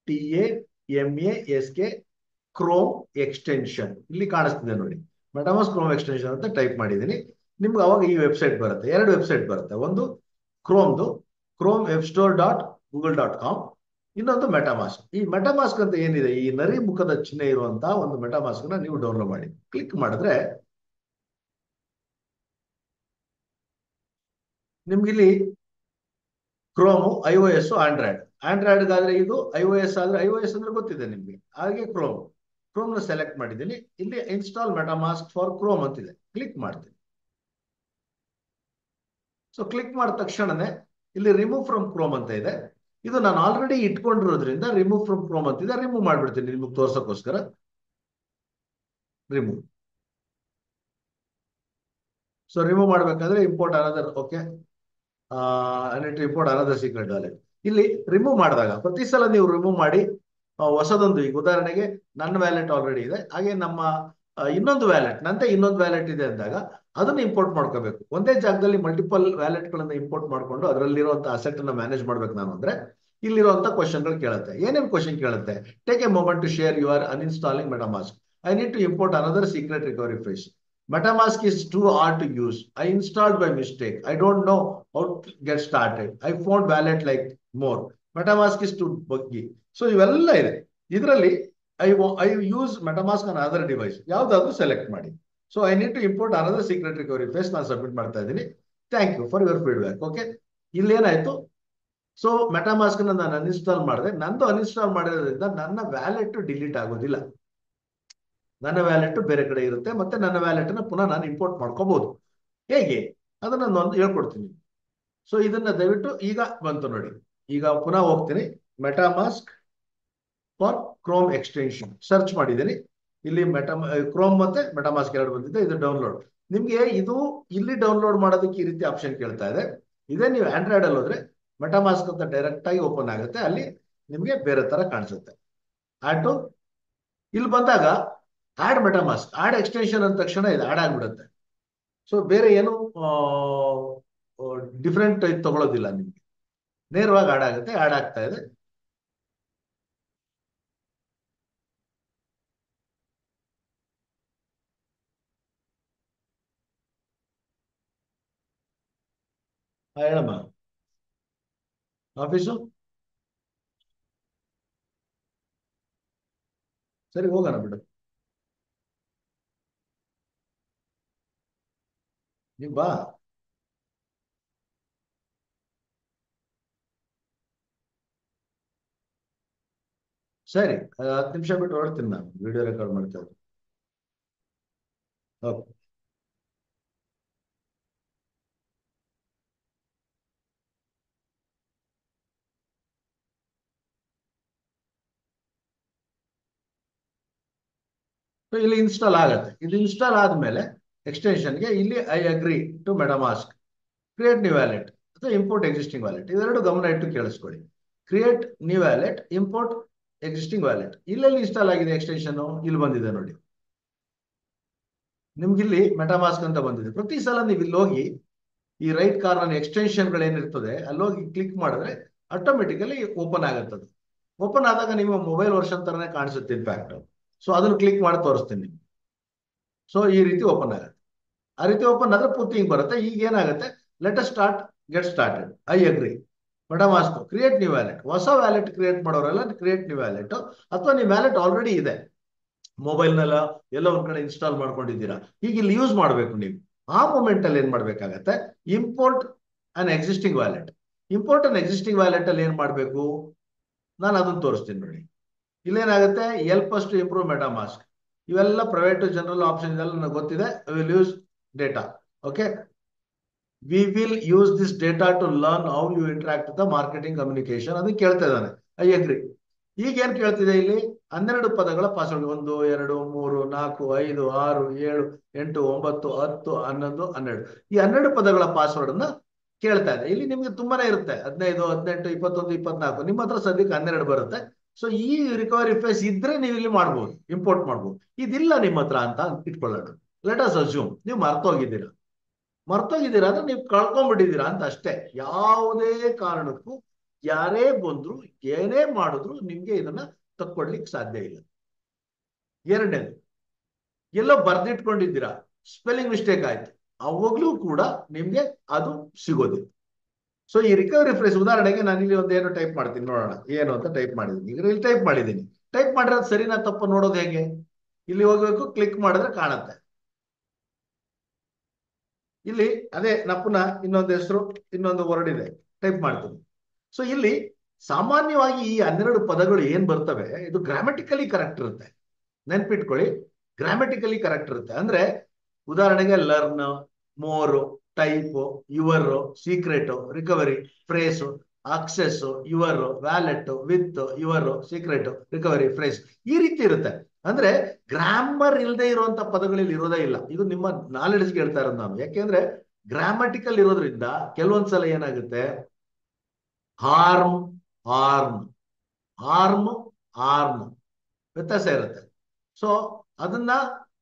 METAMASK Chrome extension ಇಲ್ಲಿ ಕಾಣಿಸ್ತಿದೆ ನೋಡಿ. ಮೆಟಾಮಾಸ್ಕ್ ಕ್ರೋಮ್ ಎಕ್ಸ್ಟೆನ್ಷನ್ ಅಂತ ಟೈಪ್ ಮಾಡಿದ್ದೀನಿ. ನಿಮ್ಗೆ ಅವಾಗ ಈ ವೆಬ್ಸೈಟ್ ಬರುತ್ತೆ. 2 ವೆಬ್ಸೈಟ್ ಬರುತ್ತೆ. ಒಂದು ಕ್ರೋಮ್ದು chromewebstore.google.com, ಇನ್ನೊಂದು ಮೆಟಾಮಾಸ್ಕ್. ಈ ಮೆಟಾಮಾಸ್ಕ್ ಅಂತ ಏನಿದೆ, ಈ ನರಿ ಮುಖದ ಚಿಹ್ನೆ ಇರುವಂತಹ ಒಂದು ಮೆಟಾಮಾಸ್ಕ್ ನ ನೀವು ಡೌನ್ಲೋಡ್ ಮಾಡಿ. ಕ್ಲಿಕ್ ಮಾಡಿದ್ರೆ ನಿಮ್ಗಿಲ್ಲಿ ಕ್ರೋಮು iOS ಆಂಡ್ರಾಯ್ಡ್ಗಾದ್ರೆ ಇದು, iOS ಆದ್ರೆ iOS ಅಂದ್ರೆ ಗೊತ್ತಿದೆ ನಿಮ್ಗೆ. ಹಾಗೆ ಕ್ರೋಮ್ ನ ಸೆಲೆಕ್ಟ್ ಮಾಡಿದ್ದೀನಿ. ಇಲ್ಲಿ ಇನ್ಸ್ಟಾಲ್ ಮೆಟಾಮಾಸ್ಕ್ ಫಾರ್ ಕ್ರೋಮ್ ಅಂತಿದೆ. ಕ್ಲಿಕ್ ಮಾಡ್ತೀನಿ. ಸೊ ಕ್ಲಿಕ್ ಮಾಡಿದ ತಕ್ಷಣನೇ ಇಲ್ಲಿ ರಿಮೂವ್ ಫ್ರಮ್ ಕ್ರೋಮ್ ಅಂತ ಇದೆ. ಇದು ನಾನು ಆಲ್ರೆಡಿ ಇಟ್ಕೊಂಡಿರೋದ್ರಿಂದ ರಿಮೂವ್ ಫ್ರಮ್ ಕ್ರೋಮ್ ಅಂತಿದೆ. ರಿಮೂವ್ ಮಾಡ್ಬಿಡ್ತೀನಿ ನಿಮ್ಗೆ ತೋರ್ಸಕ್ಕೋಸ್ಕರ. ರಿಮೂವ್. ಸೊ ರಿಮೂವ್ ಮಾಡ್ಬೇಕಾದ್ರೆ import another, okay, import another secret wallet. ಇಲ್ಲಿ ರಿಮೂವ್ ಮಾಡಿದಾಗ ಪ್ರತಿ ಸಲ ನೀವು ರಿಮೂವ್ ಮಾಡಿ ಹೊಸದೊಂದು, ಈಗ ಉದಾಹರಣೆಗೆ ನನ್ನ ವ್ಯಾಲೆಟ್ ಆಲ್ರೆಡಿ ಇದೆ, ಹಾಗೆ ನಮ್ಮ ಇನ್ನೊಂದು ವ್ಯಾಲೆಟ್ ಇದೆ ಅಂದಾಗ ಅದನ್ನ ಇಂಪೋರ್ಟ್ ಮಾಡ್ಕೋಬೇಕು. ಒಂದೇ ಜಾಗದಲ್ಲಿ ಮಲ್ಟಿಪಲ್ ವ್ಯಾಲೆಟ್ಗಳನ್ನ ಇಂಪೋರ್ಟ್ ಮಾಡ್ಕೊಂಡು ಅದರಲ್ಲಿರುವಂತಹ ಅಸೆಟ್ ಅನ್ನ ಮ್ಯಾನೇಜ್ ಮಾಡ್ಬೇಕು ನಾನು ಅಂದ್ರೆ ಇಲ್ಲಿರುವಂತ ಕ್ವಶನ್ಗಳು ಕೇಳುತ್ತೆ. ಏನೇನು ಕ್ವಶನ್ ಕೇಳುತ್ತೆ? Take a moment to share your uninstalling MetaMask. I need to import another secret recovery phrase. MetaMask is too hard to use. I installed by mistake. I don't know how to get started. I found wallet like more. MetaMask is too buggy. So ಇವೆಲ್ಲ ಇದೆ ಇದರಲ್ಲಿ. I use MetaMask on other device. ಯಾವ್ದಾದ್ರು ಸೆಲೆಕ್ಟ್ ಮಾಡಿ. So I need to import another secret recovery phrase. ನಾನು ಸಬ್ಮಿಟ್ ಮಾಡ್ತಾ ಇದ್ದೀನಿ. Thank you for your feedback. Okay, ಇಲ್ಲೇನಾಯ್ತು? ಸೊ ಮೆಟಾಮಾಸ್ಕ್ ನಾನು ಅನ್ಇನ್ಸ್ಟಾಲ್ ಮಾಡಿದೆ. ನಂದು ಅನ್ಇನ್ಸ್ಟಾಲ್ ಮಾಡಿರೋದ್ರಿಂದ ನನ್ನ ವ್ಯಾಲೆಟ್ ಡಿಲೀಟ್ ಆಗೋದಿಲ್ಲ. ನನ್ನ ವ್ಯಾಲೆಟ್ ಬೇರೆ ಕಡೆ ಇರುತ್ತೆ. ಮತ್ತೆ ನನ್ನ ವ್ಯಾಲೆಟ್ ನ ಪುನಃ ನಾನು ಇಂಪೋರ್ಟ್ ಮಾಡ್ಕೋಬಹುದು. ಹೇಗೆ ಅದನ್ನ ನಾನು ಹೇಳ್ಕೊಡ್ತೀನಿ. ಸೊ ಇದನ್ನ ದಯವಿಟ್ಟು, ಈಗ ಬಂತು ನೋಡಿ. ಈಗ ಪುನಃ ಹೋಗ್ತೀನಿ. MetaMask for Chrome extension search ಮಾಡಿದ್ದೀನಿ. ಇಲ್ಲಿ ಕ್ರೋಮ್ ಮತ್ತೆ ಮೆಟಾಮಾಸ್ಕ್ 2 ಬಂದಿದೆ. ಇದು ಡೌನ್ಲೋಡ್. ನಿಮ್ಗೆ ಇದು ಇಲ್ಲಿ ಡೌನ್ಲೋಡ್ ಮಾಡೋದಕ್ಕೆ ಈ ರೀತಿ ಆಪ್ಷನ್ ಕೇಳ್ತಾ ಇದೆ. ಇದೇ ನೀವು ಆಂಡ್ರಾಯ್ಡ್ ಅಲ್ಲಿ ಹೋದ್ರೆ ಮೆಟಾಮಾಸ್ಕ್ ಅಂತ ಡೈರೆಕ್ಟ್ ಆಗಿ ಓಪನ್ ಆಗುತ್ತೆ. ಅಲ್ಲಿ ನಿಮ್ಗೆ ಬೇರೆ ತರ ಕಾಣಿಸುತ್ತೆ. ಆಟೋ ಇಲ್ಲಿ ಬಂದಾಗ ಆಡ್ ಮೆಟಾಮಾಸ್ಕ್, ಆಡ್ ಎಕ್ಸ್ಟೆನ್ಷನ್ ಅಂದ ತಕ್ಷಣ ಇದು ಆಡ್ ಆಗ್ಬಿಡುತ್ತೆ. ಸೊ ಬೇರೆ ಏನು ಡಿಫ್ರೆಂಟ್ ತಗೊಳ್ಳೋದಿಲ್ಲ. ನಿಮ್ಗೆ ನೇರವಾಗಿ ಆಡ್ ಆಗುತ್ತೆ. ಆಡ್ ಆಗ್ತಾ ಇದೆ. ಹೇಳಮ್ಮ. ಆಫೀಸು ಸರಿ, ಹೋಗೋಣ ಬಿಡು. ನೀವು ಬಾ. ಸರಿ, 10 ನಿಮಿಷ ಬಿಟ್ಟು ಹೊರಡ್ತೀನಿ. ನಾನು ವಿಡಿಯೋ ರೆಕಾರ್ಡ್ ಮಾಡ್ತಾ ಇದ್ದೀನಿ. ಓಕೆ. ಸೊ ಇಲ್ಲಿ ಇನ್ಸ್ಟಾಲ್ ಆಗತ್ತೆ. ಇದು ಇನ್ಸ್ಟಾಲ್ ಆದ್ಮೇಲೆ ಎಕ್ಸ್ಟೆನ್ಷನ್ಗೆ ಇಲ್ಲಿ I agree to MetaMask, create new wallet ಅಥವಾ ಇಂಪೋರ್ಟ್ ಎಕ್ಸಿಸ್ಟಿಂಗ್ ವ್ಯಾಲೆಟ್. ಇವೆರಡು ಗಮನ ಇಟ್ಟು ಕೇಳಿಸ್ಕೊಳ್ಳಿ. Create new wallet, import existing wallet. ಇಲ್ಲೆಲ್ಲಿ ಇನ್ಸ್ಟಾಲ್ ಆಗಿದೆ ಎಕ್ಸ್ಟೆನ್ಷನ್? ಇಲ್ಲಿ ಬಂದಿದೆ ನೋಡಿ. ನಿಮ್ಗೆ ಇಲ್ಲಿ ಮೆಟಾಮಾಸ್ಕ್ ಅಂತ ಬಂದಿದೆ. ಪ್ರತಿ ಸಲ ನೀವು ಇಲ್ಲಿ ಹೋಗಿ ಈ ರೈಟ್ ಕಾರ್ನರ್ ಎಕ್ಸ್ಟೆನ್ಷನ್ಗಳೇನಿರ್ತದೆ ಅಲ್ಲಿ ಹೋಗಿ ಕ್ಲಿಕ್ ಮಾಡಿದ್ರೆ ಆಟೋಮೆಟಿಕಲಿ ಓಪನ್ ಆಗುತ್ತದೆ. ಓಪನ್ ಆದಾಗ ನಿಮ್ಮ ಮೊಬೈಲ್ ವರ್ಷನ್ ತರನೇ ಕಾಣಿಸುತ್ತೆ ಇನ್ಫ್ಯಾಕ್ಟ್. ಸೊ ಅದನ್ನು ಕ್ಲಿಕ್ ಮಾಡಿ ತೋರಿಸ್ತೀನಿ. ಸೊ ಈ ರೀತಿ ಓಪನ್ ಆಗುತ್ತೆ. ಆ ರೀತಿ ಓಪನ್ ಆದ್ರೆ ಪೂರ್ತಿ ಹಿಂಗ್ ಬರುತ್ತೆ. ಈಗ ಏನಾಗುತ್ತೆ? Let us get started. I agree MetaMask create new wallet. ಹೊಸ ವ್ಯಾಲೆಟ್ ಕ್ರಿಯೇಟ್ ಮಾಡೋರೆಲ್ಲ ಕ್ರಿಯೇಟ್ ನ್ಯೂ ವ್ಯಾಲೆಟ್, ಅಥವಾ ನೀವು ವ್ಯಾಲೆಟ್ ಆಲ್ರೆಡಿ ಇದೆ ಮೊಬೈಲ್ನೆಲ್ಲ ಎಲ್ಲ ಒಂದ್ ಕಡೆ ಇನ್ಸ್ಟಾಲ್ ಮಾಡ್ಕೊಂಡಿದ್ದೀರಾ, ಈಗ ಇಲ್ಲಿ ಯೂಸ್ ಮಾಡ್ಬೇಕು ನೀವು. ಆ ಮೂಮೆಂಟ್ ಅಲ್ಲಿ ಏನ್ ಮಾಡ್ಬೇಕಾಗತ್ತೆ? Import an existing wallet. Import an existing wallet ಅಲ್ಲಿ ಏನ್ ಮಾಡಬೇಕು, ನಾನು ಅದನ್ನ ತೋರಿಸ್ತೀನಿ ನೋಡಿ. ಇಲ್ಲೇನಾಗುತ್ತೆ, help us to improve MetaMask, ಇವೆಲ್ಲ ಪ್ರೈವೇಟ್ ಜನರಲ್ ಆಪ್ಷನ್ ಇದೆಲ್ಲ ನನಗೆ ಗೊತ್ತಿದೆ. Will use data. Okay, we will use this data to learn how you interact with the marketing communication. ಅದನ್ನ ಕೇಳ್ತಾ ಇದ್ದಾನೆ. I agree. ಈಗ ಏನ್ ಕೇಳ್ತಿದೆ ಇಲ್ಲಿ, 12 ಪದಗಳ ಪಾಸ್ವರ್ಡ್. 1 2 3 4 5 6 7 8 9 10 11 12, ಈ 12 ಪದಗಳ ಪಾಸ್ವರ್ಡ್ ಅನ್ನ ಕೇಳ್ತಾ ಇದೆ. ಇಲ್ಲಿ ನಿಮ್ಗೆ ತುಂಬಾನೇ ಇರುತ್ತೆ, 15 18 21 24. ನಿಮ್ಮ ಹತ್ರ ಸದ್ಯಕ್ಕೆ 12 ಬರುತ್ತೆ. ಸೊ ಈ ರಿಕವರಿ ಫೇಸ್ ಇದ್ರೆ ನೀವು ಇಲ್ಲಿ ಮಾಡ್ಬೋದು, ಇಂಪೋರ್ಟ್ ಮಾಡ್ಬೋದು. ಇದಿಲ್ಲ ನಿಮ್ಮ ಹತ್ರ ಅಂತ ಇಟ್ಕೊಳ್ಳೋಣ. ಲೆಟ್ ಅಸ್ ಅಸ್ಯೂಮ್ ನೀವು ಮರ್ತೋಗಿದ್ದೀರಾ ಅಂದ್ರೆ ನೀವು ಕಳ್ಕೊಂಡ್ಬಿಟ್ಟಿದ್ದೀರಾ ಅಂತ ಅಷ್ಟೇ. ಯಾವುದೇ ಕಾರಣಕ್ಕೂ ಯಾರೇ ಬಂದ್ರು ಏನೇ ಮಾಡಿದ್ರು ನಿಮ್ಗೆ ಇದನ್ನ ತಕ್ಕೊಡ್ಲಿಕ್ಕೆ ಸಾಧ್ಯ ಇಲ್ಲ. ಎರಡನೇದು, ಎಲ್ಲೋ ಬರ್ದಿಟ್ಕೊಂಡಿದ್ದೀರಾ, ಸ್ಪೆಲ್ಲಿಂಗ್ ಮಿಸ್ಟೇಕ್ ಆಯ್ತು, ಅವಾಗ್ಲೂ ಕೂಡ ನಿಮ್ಗೆ ಅದು ಸಿಗೋದಿಲ್ಲ. ಸೊ ಈ ರಿಕವರಿ ಫ್ರೇಸ್, ಉದಾಹರಣೆಗೆ ನಾನು ಇಲ್ಲಿ ಒಂದು ಏನೋ ಟೈಪ್ ಮಾಡ್ತೀನಿ, ನೋಡೋಣ ಏನು ಅಂತ ಟೈಪ್ ಮಾಡಿದ್ದೀನಿ. ಈಗ ಇಲ್ಲಿ ಟೈಪ್ ಮಾಡಿದ್ದೀನಿ. ಟೈಪ್ ಮಾಡಿರೋದು ಸರಿನಾ ತಪ್ಪ ನೋಡೋದು ಹೇಗೆ? ಇಲ್ಲಿ ಹೋಗ್ಬೇಕು, ಕ್ಲಿಕ್ ಮಾಡಿದ್ರೆ ಕಾಣುತ್ತೆ. ಇಲ್ಲಿ ಅದೇ ನಪ್ಪನ ಇನ್ನೊಂದು ಹೆಸರು, ಇನ್ನೊಂದು ವರ್ಡ್ ಇದೆ, ಟೈಪ್ ಮಾಡ್ತೀನಿ. ಸೊ ಇಲ್ಲಿ ಸಾಮಾನ್ಯವಾಗಿ ಈ 12 ಪದಗಳು ಏನ್ ಬರ್ತವೆ, ಇದು ಗ್ರಾಮೆಟಿಕಲಿ ಕರೆಕ್ಟ್ ಇರುತ್ತೆ. ನೆನ್ಪಿಟ್ಕೊಳ್ಳಿ, ಗ್ರಾಮೆಟಿಕಲಿ ಕರೆಕ್ಟ್ ಇರುತ್ತೆ. ಅಂದ್ರೆ ಉದಾಹರಣೆಗೆ learn, more, type, your, secret, recovery, phrase, access, your, wallet, with, your, secret, recovery, phrase, ಈ ರೀತಿ ಇರುತ್ತೆ. ಅಂದ್ರೆ ಗ್ರಾಮರ್ ಇಲ್ಲದೆ ಇರುವಂತ ಪದಗಳಲ್ಲಿ ಇರೋದೇ ಇಲ್ಲ. ಇದು ನಿಮ್ಮ ನಾಲೆಡ್ಜ್ಗೆ ಹೇಳ್ತಾ ಇರೋದು ನಾನು. ಯಾಕೆಂದ್ರೆ ಗ್ರಾಮಟಿಕಲ್ ಇರೋದ್ರಿಂದ ಕೆಲವೊಂದ್ಸಲ ಏನಾಗುತ್ತೆ, ಹಾರ್ಮ್, ಆರ್ಮ್, ಆರ್ಮ್, ಆರ್ಮ್ ವ್ಯತ್ಯಾಸ ಇರುತ್ತೆ. ಸೊ ಅದನ್ನ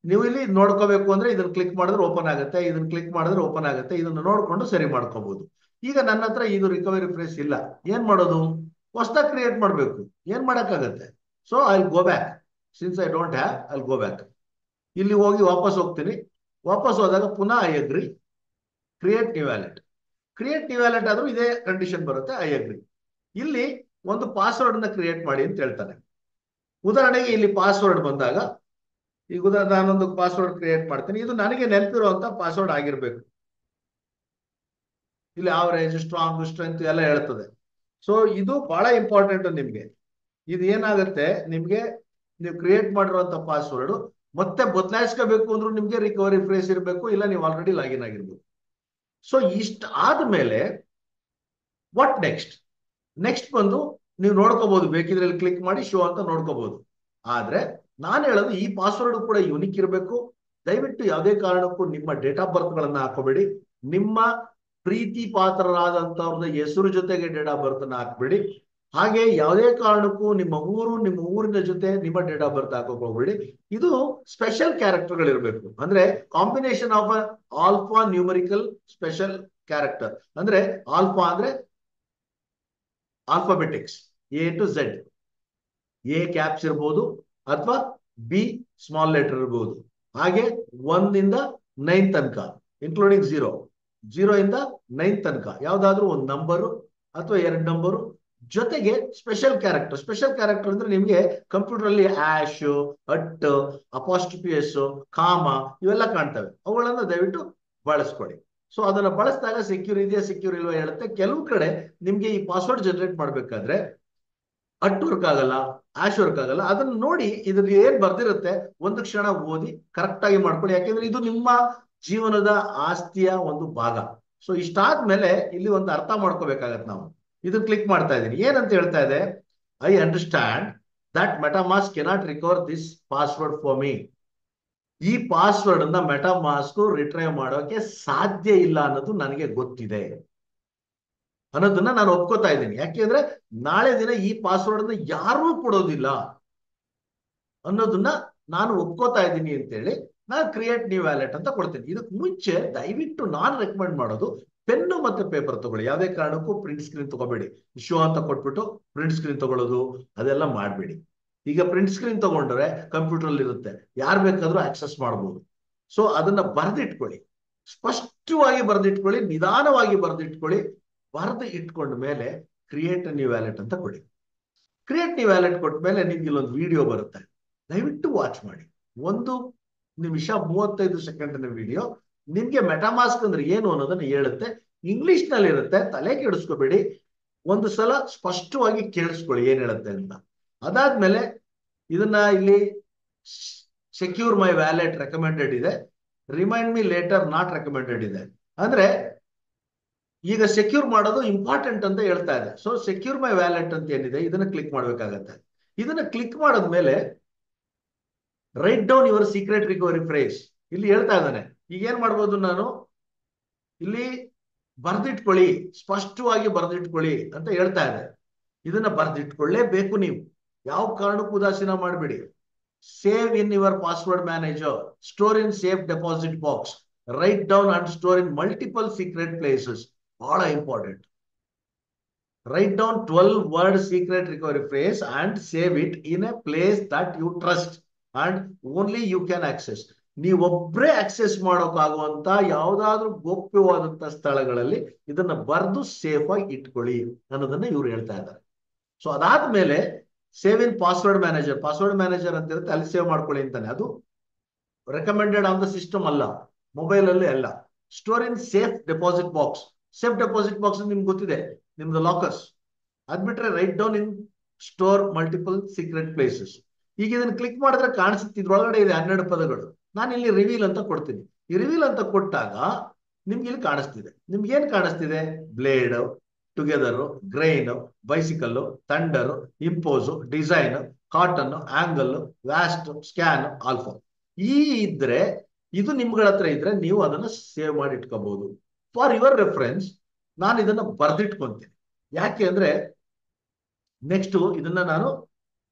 ನೀವು ಇಲ್ಲಿ ನೋಡ್ಕೋಬೇಕು ಅಂದ್ರೆ ಇದನ್ನ ಕ್ಲಿಕ್ ಮಾಡಿದ್ರೆ ಓಪನ್ ಆಗುತ್ತೆ, ಇದನ್ನ ಕ್ಲಿಕ್ ಮಾಡಿದ್ರೆ ಓಪನ್ ಆಗುತ್ತೆ. ಇದನ್ನ ನೋಡ್ಕೊಂಡು ಸರಿ ಮಾಡ್ಕೋಬಹುದು. ಈಗ ನನ್ನ ಹತ್ರ ಇದು ರಿಕವರಿ ಫ್ರೇಸ್ ಇಲ್ಲ, ಏನ್ ಮಾಡೋದು? ಹೊಸದಾಗಿ ಕ್ರಿಯೇಟ್ ಮಾಡ್ಬೇಕು. ಏನ್ ಮಾಡಕ್ಕಾಗತ್ತೆ? So I go back. Since I don't have, I go back. ಇಲ್ಲಿ ಹೋಗಿ ವಾಪಸ್ ಹೋಗ್ತೀನಿ. ವಾಪಸ್ ಹೋದಾಗ ಪುನಃ I agree, create new wallet. Create new wallet ಆದ್ರೂ ಇದೇ ಕಂಡೀಷನ್ ಬರುತ್ತೆ, ಐ ಅಗ್ರಿ. ಇಲ್ಲಿ ಒಂದು ಪಾಸ್ವರ್ಡ್ ನ ಕ್ರಿಯೇಟ್ ಮಾಡಿ ಅಂತ ಹೇಳ್ತಾನೆ. ಉದಾಹರಣೆಗೆ ಇಲ್ಲಿ ಪಾಸ್ವರ್ಡ್ ಬಂದಾಗ, ಈಗ ನಾನೊಂದು ಪಾಸ್ವರ್ಡ್ ಕ್ರಿಯೇಟ್ ಮಾಡ್ತೀನಿ. ಇದು ನನಗೆ ನೆನಪಿರುವಂತ ಪಾಸ್ವರ್ಡ್ ಆಗಿರ್ಬೇಕು. ಇಲ್ಲಿ ಆವರೇಜ್, ಸ್ಟ್ರಾಂಗ್, ಸ್ಟ್ರೆಂತ್ ಎಲ್ಲ ಹೇಳ್ತದೆ. ಸೊ ಇದು ಬಹಳ ಇಂಪಾರ್ಟೆಂಟ್ ನಿಮ್ಗೆ. ಇದು ಏನಾಗುತ್ತೆ, ನಿಮ್ಗೆ ನೀವು ಕ್ರಿಯೇಟ್ ಮಾಡಿರುವಂತ ಪಾಸ್ವರ್ಡ್ ಮತ್ತೆ ಬದಲಾಯಿಸ್ಕೋಬೇಕು ಅಂದ್ರೂ ನಿಮ್ಗೆ ರಿಕವರಿ ಫ್ರೇಸ್ ಇರಬೇಕು, ಇಲ್ಲ ನೀವು ಆಲ್ರೆಡಿ ಲಾಗಿನ್ ಆಗಿರ್ಬೇಕು. ಸೊ ಇಷ್ಟ ಆದ್ಮೇಲೆ ವಾಟ್ ನೆಕ್ಸ್ಟ್? ನೆಕ್ಸ್ಟ್ ಬಂದು ನೀವು ನೋಡ್ಕೋಬಹುದು, ಬೇಕಿದ್ರೆ ಇಲ್ಲಿ ಕ್ಲಿಕ್ ಮಾಡಿ ಶೋ ಅಂತ ನೋಡ್ಕೋಬಹುದು. ಆದ್ರೆ ನಾನು ಹೇಳೋದು, ಈ ಪಾಸ್ವರ್ಡ್ ಕೂಡ ಯುನಿಕ್ ಇರಬೇಕು. ದಯವಿಟ್ಟು ಯಾವುದೇ ಕಾರಣಕ್ಕೂ ನಿಮ್ಮ ಡೇಟ್ ಆಫ್ ಬರ್ತ್ ಗಳನ್ನ ಹಾಕೋಬೇಡಿ. ನಿಮ್ಮ ಪ್ರೀತಿ ಪಾತ್ರರಾದಂತವ್ರದ ಹೆಸರು ಜೊತೆಗೆ ಡೇಟ್ ಆಫ್ ಬರ್ತ್ ಅನ್ನ ಹಾಕ್ಬೇಡಿ. ಹಾಗೆ ಯಾವುದೇ ಕಾರಣಕ್ಕೂ ನಿಮ್ಮ ಊರು, ನಿಮ್ಮ ಊರಿನ ಜೊತೆ ನಿಮ್ಮ ಡೇಟ್ ಆಫ್ ಬರ್ತ್ ಹಾಕೋಕ್ ಹೋಗ್ಬೇಡಿ. ಇದು ಸ್ಪೆಷಲ್ ಕ್ಯಾರೆಕ್ಟರ್ಗಳು ಇರಬೇಕು. ಅಂದ್ರೆ combination of alpha numerical special character. ಅಂದ್ರೆ ಆಲ್ಫಾ ಅಂದ್ರೆ alphabetics, A to Z. A caps ಇರ್ಬೋದು ಅಥವಾ ಬಿ ಸ್ಮಾಲ್ ಲೆಟರ್ ಇರ್ಬೋದು. ಹಾಗೆ 1 ಇಂದ 9 ತನಕ ಇನ್ಕ್ಲೂಡಿಂಗ್ 0, 0 ಇಂದ 9 ತನಕ ಯಾವ್ದಾದ್ರು ಒಂದು ನಂಬರು ಅಥವಾ 2 ನಂಬರು ಜೊತೆಗೆ ಸ್ಪೆಷಲ್ ಕ್ಯಾರೆಕ್ಟರ್. ಸ್ಪೆಷಲ್ ಕ್ಯಾರೆಕ್ಟರ್ ಅಂದ್ರೆ ನಿಮ್ಗೆ ಕಂಪ್ಯೂಟರ್ ಅಲ್ಲಿ ಆಶ್, ಅಟ್, ಅಪಾಸ್ಟ್ರಫಿಯಸ್, ಕಾಮ ಇವೆಲ್ಲ ಕಾಣ್ತವೆ. ಅವುಗಳನ್ನ ದಯವಿಟ್ಟು ಬಳಸ್ಕೊಡಿ. ಸೊ ಅದನ್ನ ಬಳಸಿದಾಗ ಸೆಕ್ಯೂರ್ ಇದೆಯಾ ಸೆಕ್ಯೂರ್ ಇಲ್ವಾ ಹೇಳುತ್ತೆ. ಕೆಲವು ಕಡೆ ನಿಮ್ಗೆ ಈ ಪಾಸ್ವರ್ಡ್ ಜನರೇಟ್ ಮಾಡ್ಬೇಕಾದ್ರೆ ಅಟ್ ವರ್ಕ್ ಆಗಲ್ಲ, ಆಶ್ ವರ್ಕ್ ಆಗಲ್ಲ. ಅದನ್ನ ನೋಡಿ ಇದ್ರಲ್ಲಿ ಏನ್ ಬರ್ದಿರುತ್ತೆ ಒಂದು ಕ್ಷಣ ಓದಿ ಕರೆಕ್ಟ್ ಆಗಿ ಮಾಡ್ಕೊಳ್ಳಿ. ಯಾಕೆಂದ್ರೆ ಇದು ನಿಮ್ಮ ಜೀವನದ ಆಸ್ತಿಯ ಒಂದು ಭಾಗ. ಸೊ ಇಷ್ಟಾದ್ಮೇಲೆ ಇಲ್ಲಿ ಒಂದು ಅರ್ಥ ಮಾಡ್ಕೋಬೇಕಾಗತ್ತೆ ನಾವು. ಇದನ್ನ ಕ್ಲಿಕ್ ಮಾಡ್ತಾ ಇದ್ದೀನಿ. ಏನಂತ ಹೇಳ್ತಾ ಇದೆ, I understand that MetaMask cannot recover this password for me. ಈ ಪಾಸ್ವರ್ಡ್ ಅನ್ನ ಮೆಟಾಮಾಸ್ಕ್ ರಿಟ್ರೈವ್ ಮಾಡೋಕೆ ಸಾಧ್ಯ ಇಲ್ಲ ಅನ್ನೋದು ನನಗೆ ಗೊತ್ತಿದೆ ಅನ್ನೋದನ್ನ ನಾನು ಒಪ್ಕೋತಾ ಇದ್ದೀನಿ. ಯಾಕೆಂದ್ರೆ ನಾಳೆ ದಿನ ಈ ಪಾಸ್ವರ್ಡ್ ಅನ್ನ ಯಾರೂ ಕೊಡೋದಿಲ್ಲ ಅನ್ನೋದನ್ನ ನಾನು ಒಪ್ಕೋತಾ ಇದ್ದೀನಿ ಅಂತೇಳಿ ನಾನು ಕ್ರಿಯೇಟ್ ನ್ಯೂ ವ್ಯಾಲೆಟ್ ಅಂತ ಕೊಡ್ತೀನಿ. ಇದಕ್ಕೆ ಮುಂಚೆ ದಯವಿಟ್ಟು ನಾನು ರೆಕಮೆಂಡ್ ಮಾಡೋದು, ಪೆನ್ನು ಮತ್ತೆ ಪೇಪರ್ ತಗೊಳ್ಳಿ. ಯಾವುದೇ ಕಾರಣಕ್ಕೂ ಪ್ರಿಂಟ್ ಸ್ಕ್ರೀನ್ ತಗೋಬೇಡಿ. ಶೋ ಅಂತ ಕೊಟ್ಬಿಟ್ಟು ಪ್ರಿಂಟ್ ಸ್ಕ್ರೀನ್ ತಗೊಳ್ಳೋದು ಅದೆಲ್ಲ ಮಾಡಬೇಡಿ. ಈಗ ಪ್ರಿಂಟ್ ಸ್ಕ್ರೀನ್ ತಗೊಂಡ್ರೆ ಕಂಪ್ಯೂಟರ್ ಅಲ್ಲಿ ಇರುತ್ತೆ, ಯಾರು ಬೇಕಾದ್ರೂ ಆಕ್ಸೆಸ್ ಮಾಡಬಹುದು. ಸೊ ಅದನ್ನ ಬರೆದಿಟ್ಕೊಳ್ಳಿ, ಸ್ಪಷ್ಟವಾಗಿ ಬರೆದಿಟ್ಕೊಳ್ಳಿ, ನಿಧಾನವಾಗಿ ಬರೆದಿಟ್ಕೊಳ್ಳಿ. ಬರೆದು ಇಟ್ಕೊಂಡ ಮೇಲೆ ಕ್ರಿಯೇಟ್ ನ್ಯೂ ವ್ಯಾಲೆಟ್ ಅಂತ ಕೊಡಿ. ಕ್ರಿಯೇಟ್ ನ್ಯೂ ವ್ಯಾಲೆಟ್ ಕೊಟ್ಟ ಮೇಲೆ ನಿಮ್ಗೆ ಇಲ್ಲೊಂದು ವಿಡಿಯೋ ಬರುತ್ತೆ, ದಯವಿಟ್ಟು ವಾಚ್ ಮಾಡಿ. 1 ನಿಮಿಷ 35 ಸೆಕೆಂಡ್ನ ವಿಡಿಯೋ ನಿಮ್ಗೆ ಮೆಟಾಮಾಸ್ಕ್ ಅಂದ್ರೆ ಏನು ಅನ್ನೋದನ್ನ ಹೇಳುತ್ತೆ. ಇಂಗ್ಲಿಷ್ ನಲ್ಲಿ ಇರುತ್ತೆ, ತಲೆ ಕೆಡಿಸ್ಕೋಬೇಡಿ. ಒಂದು ಸಲ ಸ್ಪಷ್ಟವಾಗಿ ಕೇಳಿಸ್ಕೊಳ್ಳಿ ಏನ್ ಹೇಳುತ್ತೆ ಅಂತ. ಅದಾದ್ಮೇಲೆ ಇದನ್ನ ಇಲ್ಲಿ ಸೆಕ್ಯೂರ್ ಮೈ ವ್ಯಾಲೆಟ್ ರೆಕಮೆಂಡೆಡ್ ಇದೆ, remind me later not recommended ಇದೆ. ಅಂದ್ರೆ ಈಗ ಸೆಕ್ಯೂರ್ ಮಾಡೋದು ಇಂಪಾರ್ಟೆಂಟ್ ಅಂತ ಹೇಳ್ತಾ ಇದೆ. ಸೊ ಸೆಕ್ಯೂರ್ ಮೈ ವ್ಯಾಲೆಟ್ ಅಂತ ಏನಿದೆ ಇದನ್ನ ಕ್ಲಿಕ್ ಮಾಡ್ಬೇಕಾಗತ್ತೆ. ಇದನ್ನ ಕ್ಲಿಕ್ ಮಾಡಿದ್ಮೇಲೆ write down your secret recovery phrase ಇಲ್ಲಿ ಹೇಳ್ತಾ ಇದ್ದಾನೆ. ಈಗ ಏನ್ ಮಾಡ್ಬೋದು ನಾನು ಇಲ್ಲಿ ಬರ್ದಿಟ್ಕೊಳ್ಳಿ, ಸ್ಪಷ್ಟವಾಗಿ ಬರ್ದಿಟ್ಕೊಳ್ಳಿ ಅಂತ ಹೇಳ್ತಾ ಇದೆ. ಇದನ್ನ ಬರ್ದಿಟ್ಕೊಳ್ಳೇಬೇಕು ನೀವು, ಯಾವ ಕಾರಣಕ್ಕೂ ಉದಾಸೀನ ಮಾಡಬೇಡಿ. Save in your password manager, store in safe deposit box, write down and store in multiple secret places. ಬಹಳ important. Write down 12 word secret recovery phrase and save it in a place that you trust and only you can access. ನೀವೊಬ್ಬರೇ ಆಕ್ಸೆಸ್ ಮಾಡೋಕ್ಕಾಗುವಂತ ಯಾವುದಾದ್ರೂ ಗೋಪ್ಯವಾದಂತ ಸ್ಥಳಗಳಲ್ಲಿ ಇದನ್ನ ಬರೆದು ಸೇಫ್ ಆಗಿ ಇಟ್ಕೊಳ್ಳಿ ಅನ್ನೋದನ್ನ ಇವ್ರು ಹೇಳ್ತಾ ಇದ್ದಾರೆ. ಸೊ ಅದಾದ್ಮೇಲೆ save in password manager, password manager ಅಂತ ಇರುತ್ತೆ, ಅಲ್ಲಿ ಸೇವ್ ಮಾಡ್ಕೊಳ್ಳಿ ಅಂತಾನೆ. ಅದು ರೆಕಮೆಂಡೆಡ್ ಆನ್ ದ ಸಿಸ್ಟಮ್ ಅಲ್ಲ, ಮೊಬೈಲ್ ಅಲ್ಲಿ ಅಲ್ಲ. ಸ್ಟೋರ್ ಇನ್ safe deposit box, safe deposit box ನಿಮ್ಗೆ ಗೊತ್ತಿದೆ, ನಿಮ್ದು ಲಾಕರ್ಸ್. ಅದ್ಬಿಟ್ರೆ write down in store multiple secret places. ಈಗ ಇದನ್ನ ಕ್ಲಿಕ್ ಮಾಡಿದ್ರೆ ಕಾಣಿಸುತ್ತೆ, ಇದ್ರೊಳಗಡೆ ಇದೆ 12 ಪದಗಳು. ನಾನು ಇಲ್ಲಿ ರಿವೀಲ್ ಅಂತ ಕೊಡ್ತೀನಿ. ಈ ರಿವೀಲ್ ಅಂತ ಕೊಟ್ಟಾಗ ನಿಮ್ಗೆ ಇಲ್ಲಿ ಕಾಣಿಸ್ತಿದೆ. ನಿಮ್ಗೆ ಏನ್ ಕಾಣಿಸ್ತಿದೆ? Blade, together, grain, bicycle, thunder, impose, design, cotton, angle, vast, scan, alpha. ಈ ಇದ್ರೆ ಇದು ನಿಮ್ಗಳ ಹತ್ರ ಇದ್ರೆ ನೀವು ಅದನ್ನ ಸೇವ್ ಮಾಡಿ ಇಟ್ಕೋಬಹುದು. ಫಾರ್ ಯುವರ್ ರೆಫರೆನ್ಸ್ ನಾನು ಇದನ್ನ ಬರ್ದಿಟ್ಕೊಂತೀನಿ. ಯಾಕೆ ಅಂದ್ರೆ ನೆಕ್ಸ್ಟ್ ಇದನ್ನ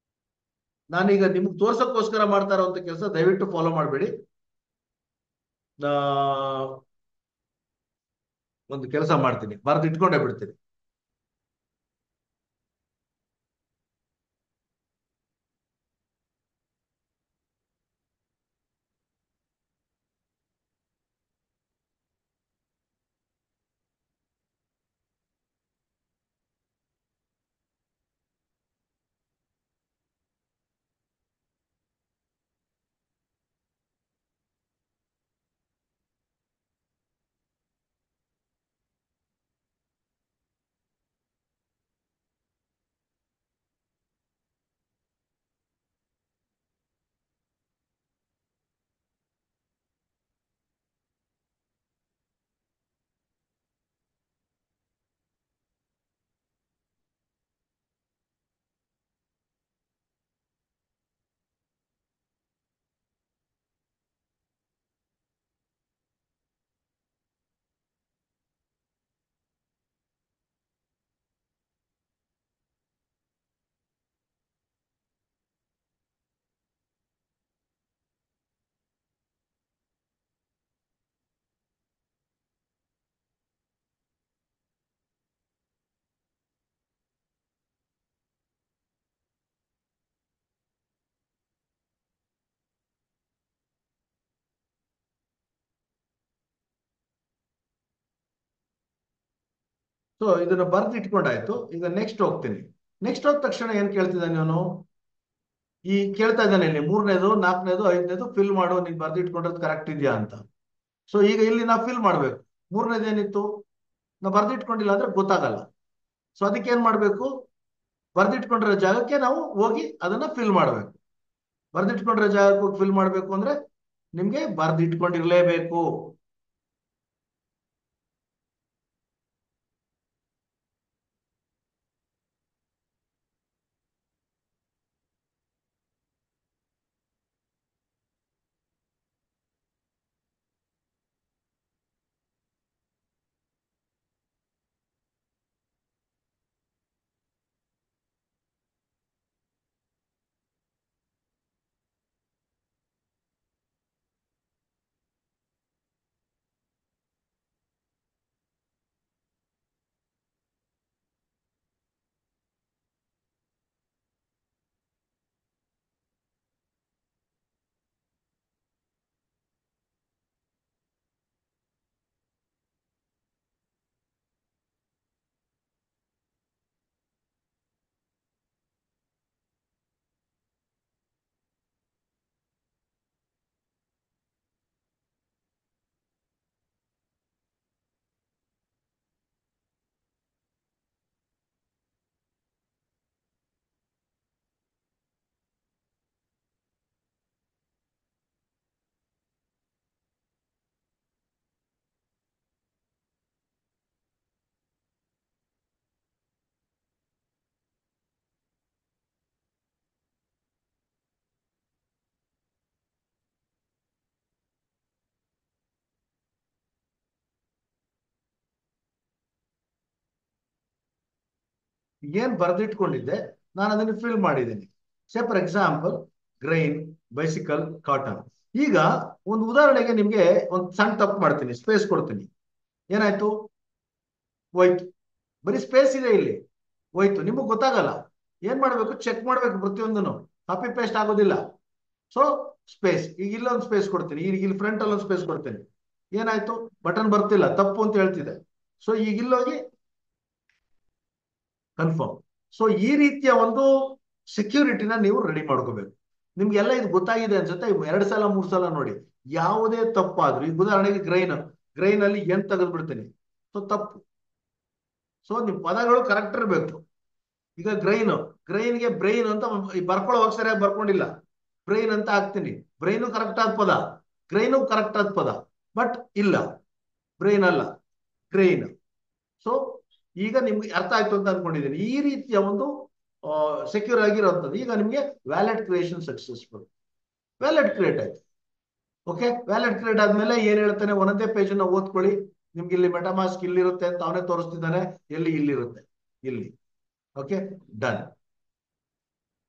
ನಾನೀಗ ನಿಮ್ಗೆ ತೋರ್ಸಕ್ಕೋಸ್ಕರ ಮಾಡ್ತಾ ಇರೋಂಥ ಕೆಲಸ, ದಯವಿಟ್ಟು ಫಾಲೋ ಮಾಡಬೇಡಿ. ಒಂದು ಕೆಲಸ ಮಾಡ್ತೀನಿ, ಬರ್ದಿಟ್ಕೊಂಡೇ ಬಿಡ್ತೀನಿ. ಸೊ ಇದನ್ನ ಬರ್ದು ಇಟ್ಕೊಂಡಾಯ್ತು. ಈಗ ನೆಕ್ಸ್ಟ್ ಹೋಗ್ತೀನಿ. ನೆಕ್ಸ್ಟ್ ಹೋದ ತಕ್ಷಣ ಏನ್ ಕೇಳ್ತಿದ್ದಾನೆ ಅವನು? ಈ ಕೇಳ್ತಾ ಇದ್ದಾನೆ ಇಲ್ಲಿ 3ನೇದು, 4ನೇದು, 5ನೇದು ಫಿಲ್ ಮಾಡು, ನೀನ್ ಬರ್ದು ಇಟ್ಕೊಂಡ್ರದ್ದು ಕರೆಕ್ಟ್ ಇದೆಯಾ ಅಂತ. ಸೊ ಈಗ ಇಲ್ಲಿ ನಾವು ಫಿಲ್ ಮಾಡ್ಬೇಕು. 3ನೇದು ಏನಿತ್ತು? ನಾವು ಬರ್ದಿಟ್ಕೊಂಡಿಲ್ಲ ಅಂದ್ರೆ ಗೊತ್ತಾಗಲ್ಲ. ಸೊ ಅದಕ್ಕೆ ಏನ್ ಮಾಡ್ಬೇಕು? ಬರ್ದಿಟ್ಕೊಂಡಿರೋ ಜಾಗಕ್ಕೆ ನಾವು ಹೋಗಿ ಅದನ್ನ ಫಿಲ್ ಮಾಡ್ಬೇಕು. ಬರ್ದಿಟ್ಕೊಂಡಿರೋ ಜಾಗಕ್ಕೆ ಹೋಗಿ ಫಿಲ್ ಮಾಡ್ಬೇಕು ಅಂದ್ರೆ ನಿಮ್ಗೆ ಬರ್ದಿಟ್ಕೊಂಡಿರ್ಲೇಬೇಕು. ಏನ್ ಬರೆದಿಟ್ಕೊಂಡಿದ್ದೆ ನಾನು ಅದನ್ನು ಫಿಲ್ ಮಾಡಿದ್ದೀನಿ. Say for example grain, bicycle, cotton. ಈಗ ಒಂದು ಉದಾಹರಣೆಗೆ ನಿಮ್ಗೆ ಒಂದು ಸಣ್ಣ ತಪ್ಪು ಮಾಡ್ತೀನಿ, ಸ್ಪೇಸ್ ಕೊಡ್ತೀನಿ. ಏನಾಯ್ತು? ಹೋಯ್ತು. ಬರೀ ಸ್ಪೇಸ್ ಇದೆ ಇಲ್ಲಿ, ಹೋಯ್ತು. ನಿಮಗೆ ಗೊತ್ತಾಗಲ್ಲ. ಏನ್ ಮಾಡ್ಬೇಕು? ಚೆಕ್ ಮಾಡ್ಬೇಕು ಪ್ರತಿಯೊಂದನ್ನು. ಕಾಪಿ ಪೇಸ್ಟ್ ಆಗೋದಿಲ್ಲ. ಸೊ ಸ್ಪೇಸ್, ಈಗ ಇಲ್ಲೊಂದು ಸ್ಪೇಸ್ ಕೊಡ್ತೀನಿ, ಈಗ ಇಲ್ಲಿ ಫ್ರಂಟ್ ಅಲ್ಲಿ ಒಂದು ಸ್ಪೇಸ್ ಕೊಡ್ತೀನಿ. ಏನಾಯ್ತು? ಬಟನ್ ಬರ್ತಿಲ್ಲ, ತಪ್ಪು ಅಂತ ಹೇಳ್ತಿದೆ. ಸೊ ಈಗ ಇಲ್ಲೋಗಿ ಕನ್ಫರ್ಮ್. ಸೊ ಈ ರೀತಿಯ ಒಂದು ಸೆಕ್ಯೂರಿಟಿನ ನೀವು ರೆಡಿ ಮಾಡ್ಕೋಬೇಕು. ನಿಮ್ಗೆಲ್ಲ ಇದು ಗೊತ್ತಾಗಿದೆ ಅನ್ಸುತ್ತೆ. 2 ಸಲ 3 ಸಲ ನೋಡಿ. ಯಾವುದೇ ತಪ್ಪಾದ್ರೂ, ಈಗ ಉದಾಹರಣೆಗೆ ಗ್ರೈನ್ ಅಲ್ಲಿ ಏನ್ ತೆಗೆದು ಬಿಡ್ತೀನಿ, ಸೊ ತಪ್ಪು. ಸೊ ನಿಮ್ ಪದಗಳು ಕರೆಕ್ಟ್ ಇರಬೇಕು. ಈಗ ಗ್ರೈನ್ಗೆ ಬ್ರೈನ್ ಅಂತ ಬರ್ಕೊಳ್ಳೋ ಸರಿಯಾಗಿ ಬರ್ಕೊಂಡಿಲ್ಲ, ಬ್ರೈನ್ ಅಂತ ಹಾಕ್ತೀನಿ. ಬ್ರೈನು ಕರೆಕ್ಟ್ ಆದ ಪದ, ಗ್ರೈನು ಕರೆಕ್ಟ್ ಆದ ಪದ, ಬಟ್ ಇಲ್ಲ, ಬ್ರೈನ್ ಅಲ್ಲ, ಗ್ರೈನ್. ಸೊ ಈಗ ನಿಮ್ಗೆ ಅರ್ಥ ಆಯ್ತು ಅಂತ ಅನ್ಕೊಂಡಿದ್ದೀನಿ. ಈ ರೀತಿಯ ಒಂದು ಸೆಕ್ಯೂರ್ ಆಗಿರೋಂಥದ್ದು. ಈಗ ನಿಮ್ಗೆ wallet creation successful. Wallet create ಆಯ್ತು. ಓಕೆ, ವ್ಯಾಲೆಟ್ ಕ್ರಿಯೇಟ್ ಆದ್ಮೇಲೆ ಏನ್ ಹೇಳ್ತಾನೆ, ಒಂದೇ ಪೇಜ್ ಅನ್ನ ಓದ್ಕೊಳ್ಳಿ. ನಿಮ್ಗೆ ಇಲ್ಲಿ ಮೆಟಾಮಾಸ್ಕ್ ಇಲ್ಲಿರುತ್ತೆ ಅಂತ ಅವನೇ ತೋರಿಸ್ತಿದ್ದಾನೆ. ಎಲ್ಲಿ? ಇಲ್ಲಿರುತ್ತೆ, ಇಲ್ಲಿ. Okay, done.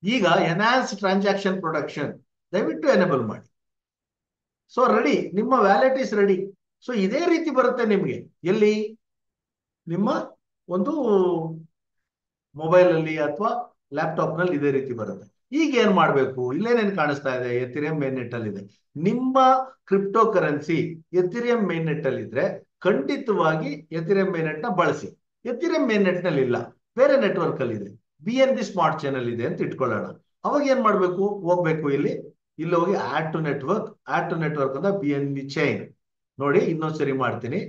ಈಗ ಎನ್ಹಾನ್ಸ್ ಟ್ರಾನ್ಸಾಕ್ಷನ್ ಪ್ರೊಟೆಕ್ಷನ್ ದಯವಿಟ್ಟು ಎನೇಬಲ್ ಮಾಡಿ. ಸೊ ರೆಡಿ, ನಿಮ್ಮ ವ್ಯಾಲೆಟ್ ಇಸ್ ರೆಡಿ. ಸೊ ಇದೇ ರೀತಿ ಬರುತ್ತೆ ನಿಮ್ಗೆ. ಎಲ್ಲಿ? ನಿಮ್ಮ ಒಂದು ಮೊಬೈಲ್ ಅಲ್ಲಿ ಅಥವಾ ಲ್ಯಾಪ್ಟಾಪ್ ನಲ್ಲಿ ಇದೇ ರೀತಿ ಬರುತ್ತೆ. ಈಗ ಏನ್ ಮಾಡ್ಬೇಕು? ಇಲ್ಲೇನೇನ್ ಕಾಣಿಸ್ತಾ ಇದೆ? ಎಥಿರಿಯಂ ಮೇನ್ ನೆಟ್ ಅಲ್ಲಿ ಇದೆ. ನಿಮ್ಮ ಕ್ರಿಪ್ಟೋ ಕರೆನ್ಸಿ ಎಥಿರಿಯಂ ಮೇನ್ ನೆಟ್ ಅಲ್ಲಿ ಇದ್ರೆ ಖಂಡಿತವಾಗಿ ಎಥಿರಿಯಂ ಮೇನ್ ನೆಟ್ ನ ಬಳಸಿ. ಎಥಿರಿಯಂ ಮೇನ್ ನೆಟ್ ನಲ್ಲಿ ಇಲ್ಲ, ಬೇರೆ ನೆಟ್ವರ್ಕ್ ಅಲ್ಲಿ ಇದೆ, BNB ಸ್ಮಾರ್ಟ್ ಚಾನೆಲ್ ಇದೆ ಅಂತ ಇಟ್ಕೊಳ್ಳೋಣ. ಅವಾಗ ಏನ್ ಮಾಡ್ಬೇಕು? ಹೋಗ್ಬೇಕು ಇಲ್ಲಿ ಹೋಗಿ add to network. Add to network ಅಂತ BNB ಚೈನ್ ನೋಡಿ. ಇನ್ನೊಂದ್ಸರಿ ಮಾಡ್ತೀನಿ.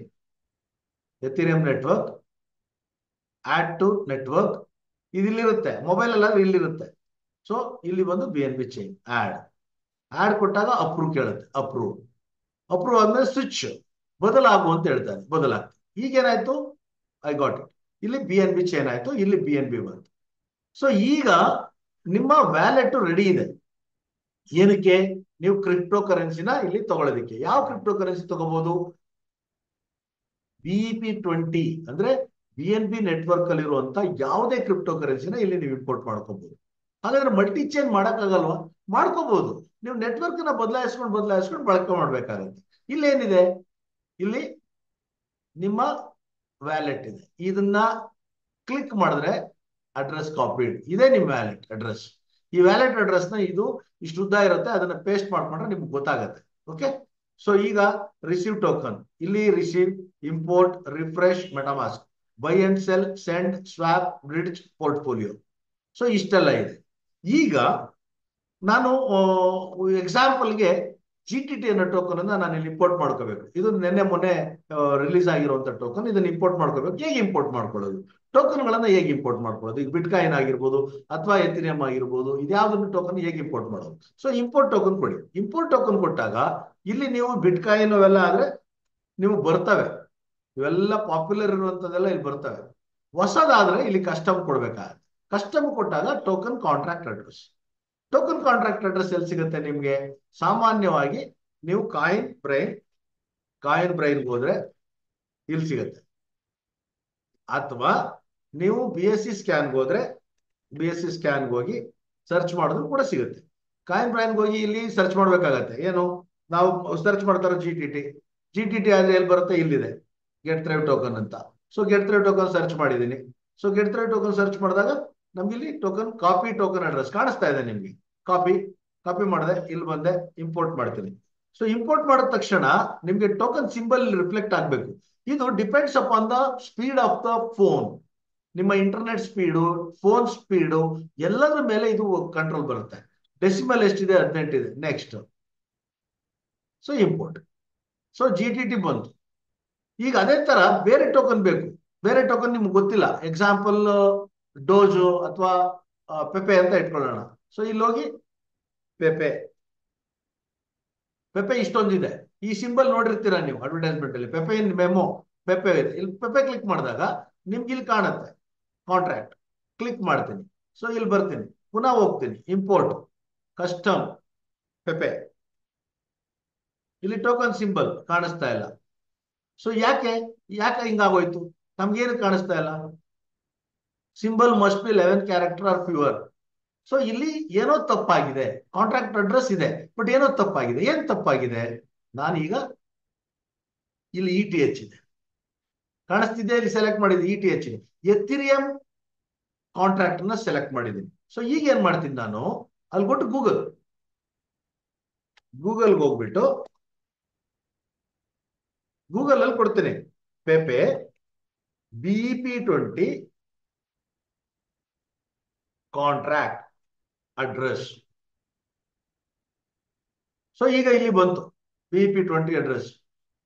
Ethereum network, add to network. ಇಲ್ಲಿರುತ್ತೆ, ಮೊಬೈಲ್ ಅಲ್ಲಾದ್ರೆ ಇಲ್ಲಿರುತ್ತೆ. ಸೊ ಇಲ್ಲಿ ಬಂದು BNB ಚೈನ್ ಆಡ್ ಕೊಟ್ಟಾಗ ಅಪ್ರೂವ್ ಕೇಳುತ್ತೆ. ಅಪ್ರೂವ್ ಆದ್ಮೇಲೆ ಸ್ವಿಚ್ ಬದಲಾಗು ಅಂತ ಹೇಳ್ತಾರೆ, ಬದಲಾಗ್ತದೆ. ಈಗೇನಾಯ್ತು? I got it. ಇಲ್ಲಿ BNB ಚೈನ್ ಆಯ್ತು, ಇಲ್ಲಿ BNB ಬಂತು. ಸೊ ಈಗ ನಿಮ್ಮ ವ್ಯಾಲೆಟ್ ರೆಡಿ ಇದೆ. ಏನಕ್ಕೆ? ನೀವು ಕ್ರಿಪ್ಟೋ ಕರೆನ್ಸಿನ ಇಲ್ಲಿ ತಗೊಳ್ಳೋದಕ್ಕೆ. ಯಾವ ಕ್ರಿಪ್ಟೋ ಕರೆನ್ಸಿ ತಗೋಬಹುದು? BEP20 ಅಂದ್ರೆ BNB ನೆಟ್ವರ್ಕ್ ಅಲ್ಲಿ ಇರುವಂತ ಯಾವುದೇ ಕ್ರಿಪ್ಟೋ ಕರೆನ್ಸಿನ ಇಲ್ಲಿ ನೀವು ಇಂಪೋರ್ಟ್ ಮಾಡ್ಕೋಬಹುದು. ಹಾಗಾದ್ರೆ ಮಲ್ಟಿ ಚೈನ್ ಮಾಡಕ್ಕಾಗಲ್ವಾ? ಮಾಡ್ಕೋಬಹುದು. ನೀವು ನೆಟ್ವರ್ಕ್ ನ ಬದಲಾಯಿಸ್ಕೊಂಡು ಬಳಕೆ ಮಾಡ್ಬೇಕಾಗತ್ತೆ. ಇಲ್ಲೇನಿದೆ? ಇಲ್ಲಿ ನಿಮ್ಮ ವ್ಯಾಲೆಟ್ ಇದೆ. ಇದನ್ನ ಕ್ಲಿಕ್ ಮಾಡಿದ್ರೆ ಅಡ್ರೆಸ್ ಕಾಪಿಡ್ ಇದೆ, ನಿಮ್ಮ ವ್ಯಾಲೆಟ್ ಅಡ್ರೆಸ್. ಈ ವ್ಯಾಲೆಟ್ ಅಡ್ರೆಸ್ ನ ಇದು ಇಷ್ಟು ಉದ್ದ ಇರುತ್ತೆ, ಅದನ್ನ ಪೇಸ್ಟ್ ಮಾಡ್ಕೊಂಡ್ರೆ ನಿಮ್ಗೆ ಗೊತ್ತಾಗತ್ತೆ. ಓಕೆ, ಸೊ ಈಗ ರಿಸೀವ್ ಟೋಕನ್, ಇಲ್ಲಿ receive, import, refresh, MetaMask, by and sell, send, swap, bridge, portfolio. So ಇಷ್ಟೆಲ್ಲ ಇದೆ. ಈಗ ನಾನು ಎಕ್ಸಾಂಪಲ್ಗೆ GTT ಅನ್ನೋ ಟೋಕನ್ ಅನ್ನ ನಾನು ಇಲ್ಲಿ ಇಂಪೋರ್ಟ್ ಮಾಡ್ಕೋಬೇಕು. ಇದು ನಿನ್ನೆ ಮೊನ್ನೆ ರಿಲೀಸ್ ಆಗಿರುವಂತ ಟೋಕನ್. ಇದನ್ನ ಇಂಪೋರ್ಟ್ ಮಾಡ್ಕೋಬೇಕು. ಹೇಗೆ ಇಂಪೋರ್ಟ್ ಮಾಡ್ಕೊಳ್ಳೋದು? ಟೋಕನ್ ಗಳನ್ನ ಹೇಗೆ ಇಂಪೋರ್ಟ್ ಮಾಡ್ಕೊಳ್ಳೋದು? ಈಗ ಬಿಟ್ಕಾಯಿನ್ ಆಗಿರ್ಬೋದು ಅಥವಾ ಎಥಿರಿಯಂ ಆಗಿರ್ಬೋದು, ಇದ್ಯಾವ್ದನ್ನು ಟೋಕನ್ ಹೇಗೆ ಇಂಪೋರ್ಟ್ ಮಾಡೋದು? ಸೊ ಇಂಪೋರ್ಟ್ ಟೋಕನ್ ಕೊಡಿ. ಇಂಪೋರ್ಟ್ ಟೋಕನ್ ಕೊಟ್ಟಾಗ ಇಲ್ಲಿ ನೀವು ಬಿಟ್ಕಾಯಿನ್ ಅವೆಲ್ಲ ಆದ್ರೆ ನೀವು ಬರ್ತವೆ, ಇವೆಲ್ಲ ಪಾಪ್ಯುಲರ್ ಇರುವಂತದೆಲ್ಲ ಇಲ್ಲಿ ಬರ್ತವೆ. ಹೊಸದಾದ್ರೆ ಇಲ್ಲಿ ಕಸ್ಟಮ್ ಕೊಡ್ಬೇಕಾಗತ್ತೆ. ಕಸ್ಟಮ್ ಕೊಟ್ಟಾಗ token contract address. Token contract address ಎಲ್ಲಿ ಸಿಗುತ್ತೆ ನಿಮ್ಗೆ? ಸಾಮಾನ್ಯವಾಗಿ ನೀವು ಕಾಯಿನ್ ಬ್ರೈನ್ಗೆ ಹೋದ್ರೆ ಇಲ್ಲಿ ಸಿಗುತ್ತೆ, ಅಥವಾ ನೀವು BSC ಸ್ಕ್ಯಾನ್ಗೆ ಹೋದ್ರೆ BSC ಸ್ಕ್ಯಾನ್ಗೆ ಹೋಗಿ ಸರ್ಚ್ ಮಾಡಿದ್ರು ಕೂಡ ಸಿಗುತ್ತೆ. ಕಾಯಿನ್ ಬ್ರೈನ್ಗೆ ಹೋಗಿ ಇಲ್ಲಿ ಸರ್ಚ್ ಮಾಡ್ಬೇಕಾಗತ್ತೆ. ಏನು ನಾವು ಸರ್ಚ್ ಮಾಡ್ತಾರೋ GTT ಆದ್ರೆ ಎಲ್ಲಿ ಬರುತ್ತೆ? ಇಲ್ಲಿದೆ ಗೆಟ್ ಥ್ರೈವ್ ಟೋಕನ್ ಅಂತ. So get thrive token search ಮಾಡಿದ್ದೀನಿ. So get thrive token search ಮಾಡಿದಾಗ ನಮ್ಗೆ ಇಲ್ಲಿ ಕಾಪಿ ಟೋಕನ್ ಅಡ್ರೆಸ್ ಕಾಣಿಸ್ತಾ ಇದೆ ನಿಮ್ಗೆ. ಕಾಪಿ ಮಾಡಿದೆ, ಇಲ್ಲಿ ಬಂದೆ, ಇಂಪೋರ್ಟ್ ಮಾಡ್ತೀನಿ. ಸೊ ಇಂಪೋರ್ಟ್ ಮಾಡಿದ ತಕ್ಷಣ ನಿಮ್ಗೆ ಟೋಕನ್ ಸಿಂಬಲ್ ರಿಫ್ಲೆಕ್ಟ್ ಆಗಬೇಕು. ಇದು depends upon the speed of the phone. ನಿಮ್ಮ ಇಂಟರ್ನೆಟ್ ಸ್ಪೀಡು, ಫೋನ್ ಸ್ಪೀಡು ಎಲ್ಲದರ ಮೇಲೆ ಇದು ಕಂಟ್ರೋಲ್ ಬರುತ್ತೆ. ಡೆಸಿಮಲ್ ಎಷ್ಟಿದೆ? 18 ಇದೆ. Next, so import. So GTT ಬಂತು. ಈಗ ಅದೇ ತರ ಬೇರೆ ಟೋಕನ್ ಬೇಕು. ಬೇರೆ ಟೋಕನ್ ನಿಮ್ಗೆ ಗೊತ್ತಿಲ್ಲ. ಎಕ್ಸಾಂಪಲ್ ಡೋಜು ಅಥವಾ ಪೆಪೆ ಅಂತ ಇಟ್ಕೊಳ್ಳೋಣ. ಸೊ ಇಲ್ಲಿ ಹೋಗಿ ಪೆಪೆ ಇಷ್ಟೊಂದಿದೆ. ಈ ಸಿಂಬಲ್ ನೋಡಿರ್ತೀರಾ ನೀವು ಅಡ್ವರ್ಟೈಸ್ಮೆಂಟ್ ಅಲ್ಲಿ, ಪೆಪೆ ಇನ್ ಮೆಮೊ, ಪೆಪೆ ಇದೆ. ಇಲ್ಲಿ ಪೆಪೆ ಕ್ಲಿಕ್ ಮಾಡಿದಾಗ ನಿಮ್ಗೆ ಇಲ್ಲಿ ಕಾಣುತ್ತೆ ಕಾಂಟ್ರಾಕ್ಟ್. ಕ್ಲಿಕ್ ಮಾಡ್ತೀನಿ. ಸೊ ಇಲ್ಲಿ ಬರ್ತೀನಿ, ಪುನಃ ಹೋಗ್ತೀನಿ, ಇಂಪೋರ್ಟ್, ಕಸ್ಟಮ್, ಪೆಪೆ. ಇಲ್ಲಿ ಟೋಕನ್ ಸಿಂಬಲ್ ಕಾಣಿಸ್ತಾ ಇಲ್ಲ. ಸೊ ಯಾಕೆ ಹಿಂಗಾಗೋಯ್ತು? ನಮ್ಗೇನು ಕಾಣಿಸ್ತಾ ಇಲ್ಲ? Symbol must be 11 character or fewer. So ಇಲ್ಲಿ ಏನೋ ತಪ್ಪಾಗಿದೆ, ಕಾಂಟ್ರಾಕ್ಟ್ ಅಡ್ರೆಸ್ ಇದೆ ಬಟ್ ಏನೋ ತಪ್ಪಾಗಿದೆ. ಏನ್ ತಪ್ಪಾಗಿದೆ? ನಾನೀಗ ಇಲ್ಲಿ ETH ಇದೆ, ಕಾಣಿಸ್ತಿದೆ, ಇಲ್ಲಿ ಸೆಲೆಕ್ಟ್ ಮಾಡಿದ್ದೀನಿ ETH ಇದೆ, ಎಥಿರಿಯಂ ಕಾಂಟ್ರಾಕ್ಟ್ ನ ಸೆಲೆಕ್ಟ್ ಮಾಡಿದ್ದೀನಿ. ಸೊ ಈಗ ಏನ್ ಮಾಡ್ತೀನಿ ನಾನು, ಅಲ್ಲಿ ಕೊಟ್ಟು ಗೂಗಲ್ಗೆ ಹೋಗ್ಬಿಟ್ಟು ಗೂಗಲ್ ಅಲ್ಲಿ ಕೊಡ್ತೀನಿ ಪೆಪೆ BP20 ಕಾಂಟ್ರಾಕ್ಟ್ ಅಡ್ರೆಸ್. ಸೊ ಈಗ ಇಲ್ಲಿ ಬಂತು BP20 ಅಡ್ರೆಸ್.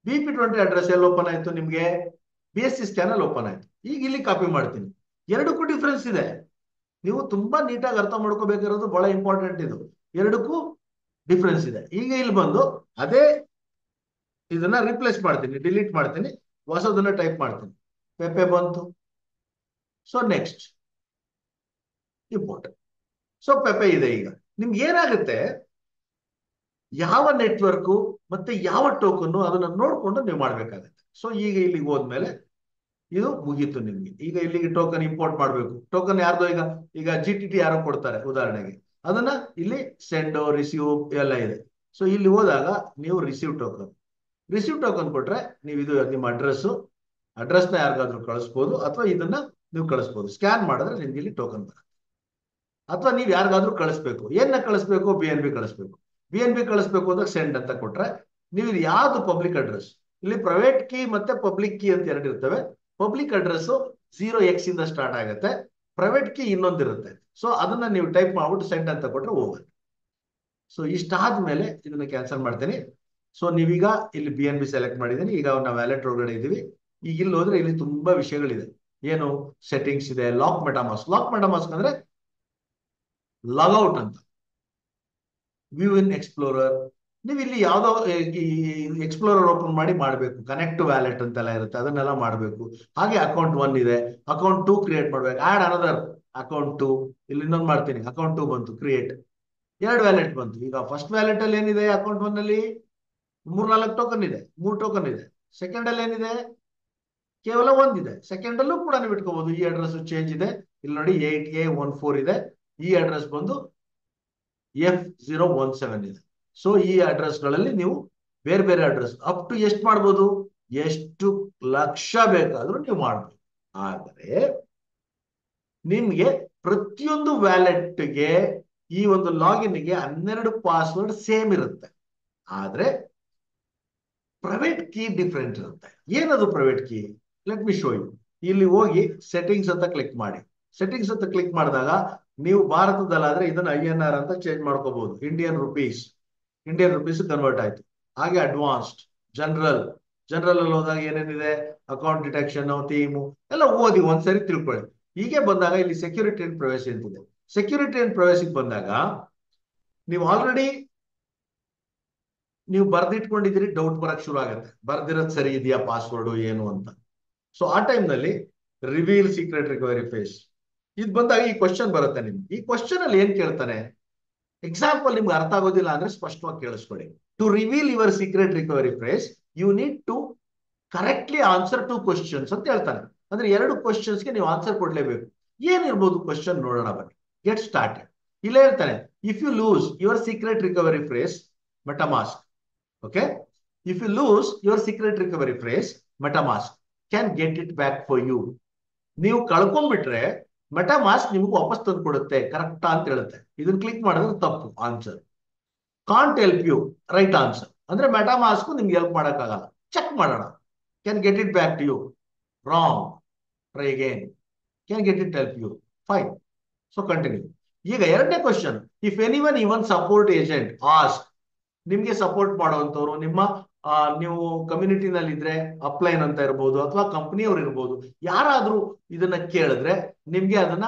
BP20 ಅಡ್ರೆಸ್ ಎಲ್ಲಿ ಓಪನ್ ಆಯ್ತು? ನಿಮ್ಗೆ BSc ಸ್ಕ್ಯಾನ್ ಅಲ್ಲಿ ಓಪನ್ ಆಯ್ತು. ಈಗ ಇಲ್ಲಿ ಕಾಪಿ ಮಾಡ್ತೀನಿ. ಎರಡಕ್ಕೂ ಡಿಫ್ರೆನ್ಸ್ ಇದೆ. ನೀವು ತುಂಬಾ ನೀಟಾಗಿ ಅರ್ಥ ಮಾಡ್ಕೋಬೇಕಿರೋದು ಬಹಳ ಇಂಪಾರ್ಟೆಂಟ್. ಇದು ಎರಡಕ್ಕೂ ಡಿಫ್ರೆನ್ಸ್ ಇದೆ. ಈಗ ಇಲ್ಲಿ ಬಂದು ಅದೇ ಇದನ್ನ ರಿಪ್ಲೇಸ್ ಮಾಡ್ತೀನಿ, ಡಿಲೀಟ್ ಮಾಡ್ತೀನಿ, ಹೊಸದನ್ನ ಟೈಪ್ ಮಾಡ್ತೀನಿ. ಪೆಪೆ ಬಂತು. So next import. ಸೊ ಪೆಪೆ ಇದೆ. ಈಗ ನಿಮ್ಗೆ ಏನಾಗುತ್ತೆ, ಯಾವ ನೆಟ್ವರ್ಕ್ ಮತ್ತೆ ಯಾವ ಟೋಕನ್ ಅದನ್ನ ನೋಡ್ಕೊಂಡು ನೀವು ಮಾಡ್ಬೇಕಾಗತ್ತೆ. ಸೊ ಈಗ ಇಲ್ಲಿಗೆ ಹೋದ್ಮೇಲೆ ಇದು ಮುಗೀತು ನಿಮ್ಗೆ. ಈಗ ಇಲ್ಲಿಗೆ ಟೋಕನ್ ಇಂಪೋರ್ಟ್ ಮಾಡಬೇಕು. ಟೋಕನ್ ಯಾರ್ದು? ಈಗ GTT ಯಾರೋ ಕೊಡ್ತಾರೆ ಉದಾಹರಣೆಗೆ, ಅದನ್ನ ಇಲ್ಲಿ ಸೆಂಡ್ ರಿಸೀವ್ ಎಲ್ಲ ಇದೆ. ಸೊ ಇಲ್ಲಿ ಹೋದಾಗ ನೀವು ರಿಸೀವ್ ಟೋಕನ್ ಕೊಟ್ರೆ ನೀವು ಇದು ನಿಮ್ಮ ಅಡ್ರೆಸ್ನ ಯಾರಿಗಾದ್ರೂ ಕಳಿಸ್ಬೋದು, ಅಥವಾ ಇದನ್ನ ನೀವು ಕಳಿಸ್ಬೋದು. ಸ್ಕ್ಯಾನ್ ಮಾಡಿದ್ರೆ ನಿಮ್ಗೆ ಇಲ್ಲಿ ಟೋಕನ್ ಬರುತ್ತೆ. ಅಥವಾ ನೀವು ಯಾರಿಗಾದ್ರೂ ಕಳಿಸ್ಬೇಕು, ಏನ ಕಳಿಸ್ಬೇಕು? BNB ಕಳಿಸ್ಬೇಕು. BNB ಕಳಿಸ್ಬೇಕು ಅಂದ್ರೆ ಸೆಂಡ್ ಅಂತ ಕೊಟ್ರೆ ನೀವು ಇದು ಯಾವ್ದು ಪಬ್ಲಿಕ್ ಅಡ್ರೆಸ್, ಇಲ್ಲಿ ಪ್ರೈವೇಟ್ ಕೀ ಮತ್ತೆ ಪಬ್ಲಿಕ್ ಕೀ ಅಂತ ಎರಡು ಇರ್ತವೆ. ಪಬ್ಲಿಕ್ ಅಡ್ರೆಸ್ 0x ಇಂದ ಸ್ಟಾರ್ಟ್ ಆಗುತ್ತೆ, ಪ್ರೈವೇಟ್ ಕೀ ಇನ್ನೊಂದಿರುತ್ತೆ. ಸೊ ಅದನ್ನ ನೀವು ಟೈಪ್ ಮಾಡ್ಬಿಟ್ಟು ಸೆಂಡ್ ಅಂತ ಕೊಟ್ರೆ ಹೋಗುತ್ತೆ. ಸೊ ಇಷ್ಟಾದ್ಮೇಲೆ ಇದನ್ನ ಕ್ಯಾನ್ಸಲ್ ಮಾಡ್ತೀನಿ. ಸೊ ನೀವೀಗ ಇಲ್ಲಿ BNB ಸೆಲೆಕ್ಟ್ ಮಾಡಿದ್ದೀನಿ. ಈಗ ನಾವು ವ್ಯಾಲೆಟ್ ಒಳಗಡೆ ಇದೀವಿ. ಈಗ ಇಲ್ಲಿ ಹೋದ್ರೆ ಇಲ್ಲಿ ತುಂಬಾ ವಿಷಯಗಳಿದೆ. ಏನು? ಸೆಟ್ಟಿಂಗ್ಸ್ ಇದೆ, ಲಾಕ್ ಮೆಟಾಮಾಸ್ಕ್ ಅಂದ್ರೆ ಲಾಗೌಟ್ ಅಂತ, ವ್ಯೂ ಇನ್ ಎಕ್ಸ್ಪ್ಲೋರರ್. ನೀವು ಇಲ್ಲಿ ಯಾವ್ದೋ ಎಕ್ಸ್ಪ್ಲೋರರ್ ಓಪನ್ ಮಾಡಿ ಮಾಡಬೇಕು. ಕನೆಕ್ಟ್ ವ್ಯಾಲೆಟ್ ಅಂತೆಲ್ಲ ಇರುತ್ತೆ, ಅದನ್ನೆಲ್ಲ ಮಾಡಬೇಕು. ಹಾಗೆ ಅಕೌಂಟ್ 1 ಇದೆ, ಅಕೌಂಟ್ 2 ಕ್ರಿಯೇಟ್ ಮಾಡ್ಬೇಕು. Add another account 2. ಇಲ್ಲಿ ಇನ್ನೊಂದು ಮಾಡ್ತೀನಿ, ಅಕೌಂಟ್ 2 ಬಂತು, ಕ್ರಿಯೇಟ್. 2 ವ್ಯಾಲೆಟ್ ಬಂತು. ಈಗ ಫಸ್ಟ್ ವ್ಯಾಲೆಟ್ ಅಲ್ಲಿ ಏನಿದೆ? ಅಕೌಂಟ್ 1 ಅಲ್ಲಿ 3-4 ಟೋಕನ್ ಇದೆ, 3 ಟೋಕನ್ ಇದೆ. ಸೆಕೆಂಡ್ ಅಲ್ಲಿ ಏನಿದೆ? ಕೇವಲ 1 ಇದೆ. ಸೆಕೆಂಡ್ ಅಲ್ಲೂ ಕೂಡ ನೀವು ಇಟ್ಕೋಬಹುದು. ಈ ಅಡ್ರೆಸ್ ಚೇಂಜ್ ಇದೆ, ಇಲ್ಲಿ ನೋಡಿ 8A14 ಇದೆ. ಈ ಅಡ್ರೆಸ್ ಬಂದು F017 ಇದೆ. ಸೊ ಈ ಅಡ್ರೆಸ್ ಗಳಲ್ಲಿ ನೀವು ಬೇರೆ ಬೇರೆ ಅಡ್ರೆಸ್ ಅಪ್ ಟು ಎಷ್ಟು ಮಾಡ್ಬೋದು? ಎಷ್ಟು ಲಕ್ಷ ಬೇಕಾದ್ರೂ ನೀವು ಮಾಡ್ಬೋದು. ಆದರೆ ನಿಮ್ಗೆ ಪ್ರತಿಯೊಂದು ವ್ಯಾಲೆಟ್ಗೆ ಈ ಒಂದು ಲಾಗಿನ್ಗೆ 12 ಪಾಸ್ವರ್ಡ್ ಸೇಮ್ ಇರುತ್ತೆ. ಆದ್ರೆ ಪ್ರೈವೇಟ್ ಕೀ ಡಿಫ್ರೆಂಟ್ ಇರುತ್ತೆ. ಏನದು private key? Let me show you. ಇಲ್ಲಿ ಹೋಗಿ ಸೆಟ್ಟಿಂಗ್ಸ್ ಅಂತ ಕ್ಲಿಕ್ ಮಾಡಿ. ಸೆಟ್ಟಿಂಗ್ಸ್ ಅಂತ ಕ್ಲಿಕ್ ಮಾಡಿದಾಗ ನೀವು ಭಾರತದಲ್ಲಾದ್ರೆ ಇದನ್ನ INR ಅಂತ ಚೇಂಜ್ ಮಾಡ್ಕೋಬಹುದು. ಇಂಡಿಯನ್ ರುಪೀಸ್ ಕನ್ವರ್ಟ್ ಆಯ್ತು. ಹಾಗೆ ಅಡ್ವಾನ್ಸ್ಡ್, ಜನರಲ್ ಅಲ್ಲಿ ಹೋದಾಗ ಏನೇನಿದೆ? ಅಕೌಂಟ್ ಡಿಟೆಕ್ಷನ್, ಥೀಮು ಎಲ್ಲ ಓದಿ ಒಂದ್ಸರಿ ತಿಳ್ಕೊಳ್ಳಿ. ಹೀಗೆ ಬಂದಾಗ ಇಲ್ಲಿ ಸೆಕ್ಯೂರಿಟಿ ಅಂಡ್ ಪ್ರೈವಸಿ ಅಂತಿದೆ. ಸೆಕ್ಯೂರಿಟಿ ಅಂಡ್ ಪ್ರೈವಸಿಗೆ ಬಂದಾಗ ನೀವು ಆಲ್ರೆಡಿ ನೀವು ಬರ್ದಿಟ್ಕೊಂಡಿದ್ದೀರಿ, ಡೌಟ್ ಬರಕ್ ಶುರು ಆಗುತ್ತೆ. ಬರ್ದಿರೋದು ಸರಿ ಇದೆಯಾ ಪಾಸ್ವರ್ಡ್ ಏನು ಅಂತ. ಸೊ ಆ ಟೈಮ್ ನಲ್ಲಿ ರಿವೀಲ್ ಸೀಕ್ರೆಟ್ ರಿಕವರಿ ಫೇಸ್ ಇದು ಬಂದಾಗ ಈ ಕ್ವಶನ್ ಬರುತ್ತೆ ನಿಮ್ಗೆ. ಈ ಕ್ವಶನ್ ಅಲ್ಲಿ ಏನ್ ಕೇಳ್ತಾನೆ? ಎಕ್ಸಾಂಪಲ್ ನಿಮ್ಗೆ ಅರ್ಥ ಆಗೋದಿಲ್ಲ ಅಂದ್ರೆ ಸ್ಪಷ್ಟವಾಗಿ ಕೇಳಿಸ್ಕೊಳ್ಳಿ. To reveal your secret recovery phrase you need to correctly answer 2 questions ಅಂತ ಹೇಳ್ತಾನೆ. ಅಂದ್ರೆ 2 ಕ್ವಶನ್ಸ್ಗೆ ನೀವು ಆನ್ಸರ್ ಕೊಡ್ಲೇಬೇಕು. ಏನಿರ್ಬೋದು ಕ್ವಶನ್? ನೋಡೋಣ ಬನ್ನಿ. Get started. ಇಲ್ಲೇ ಹೇಳ್ತಾನೆ, if you lose your secret recovery phrase MetaMask, okay, if you lose your secret recovery phrase MetaMask can get it back for you. ನೀವು ಕಳ್ಕೊಂಡ್ಬಿಟ್ರೆ ಮೆಟಾಮಾಸ್ಕ್ ನಿಮ್ಗೆ ವಾಪಸ್ ತಂದು ಕೊಡುತ್ತೆ. ಕರೆಕ್ಟಾ ಅಂತ ಹೇಳುತ್ತೆ. ಇದನ್ನ ಕ್ಲಿಕ್ ಮಾಡಿದ್ರೆ ತಪ್ಪು answer. Can't help you, right answer. ಅಂದ್ರೆ ಮೆಟಾಮಾಸ್ಕ್ ನಿಮ್ಗೆ ಹೆಲ್ಪ್ ಮಾಡಕ್ಕಾಗಲ್ಲ. ಚೆಕ್ ಮಾಡೋಣ. Can get it back to you, wrong, try again. Can get it help you, fine. So continue. ಈಗ ಎರಡನೇ question, if anyone even support agent ask, ನಿಮ್ಗೆ ಸಪೋರ್ಟ್ ಮಾಡುವಂತವ್ರು ನಿಮ್ಮ ನೀವು ಕಮ್ಯುನಿಟಿನಲ್ಲಿ ಇದ್ರೆ ಅಪ್ಲೈನ್ ಅಂತ ಇರ್ಬೋದು, ಅಥವಾ ಕಂಪನಿಯವ್ರು ಇರ್ಬೋದು, ಯಾರಾದ್ರೂ ಇದನ್ನ ಕೇಳಿದ್ರೆ ನಿಮ್ಗೆ ಅದನ್ನ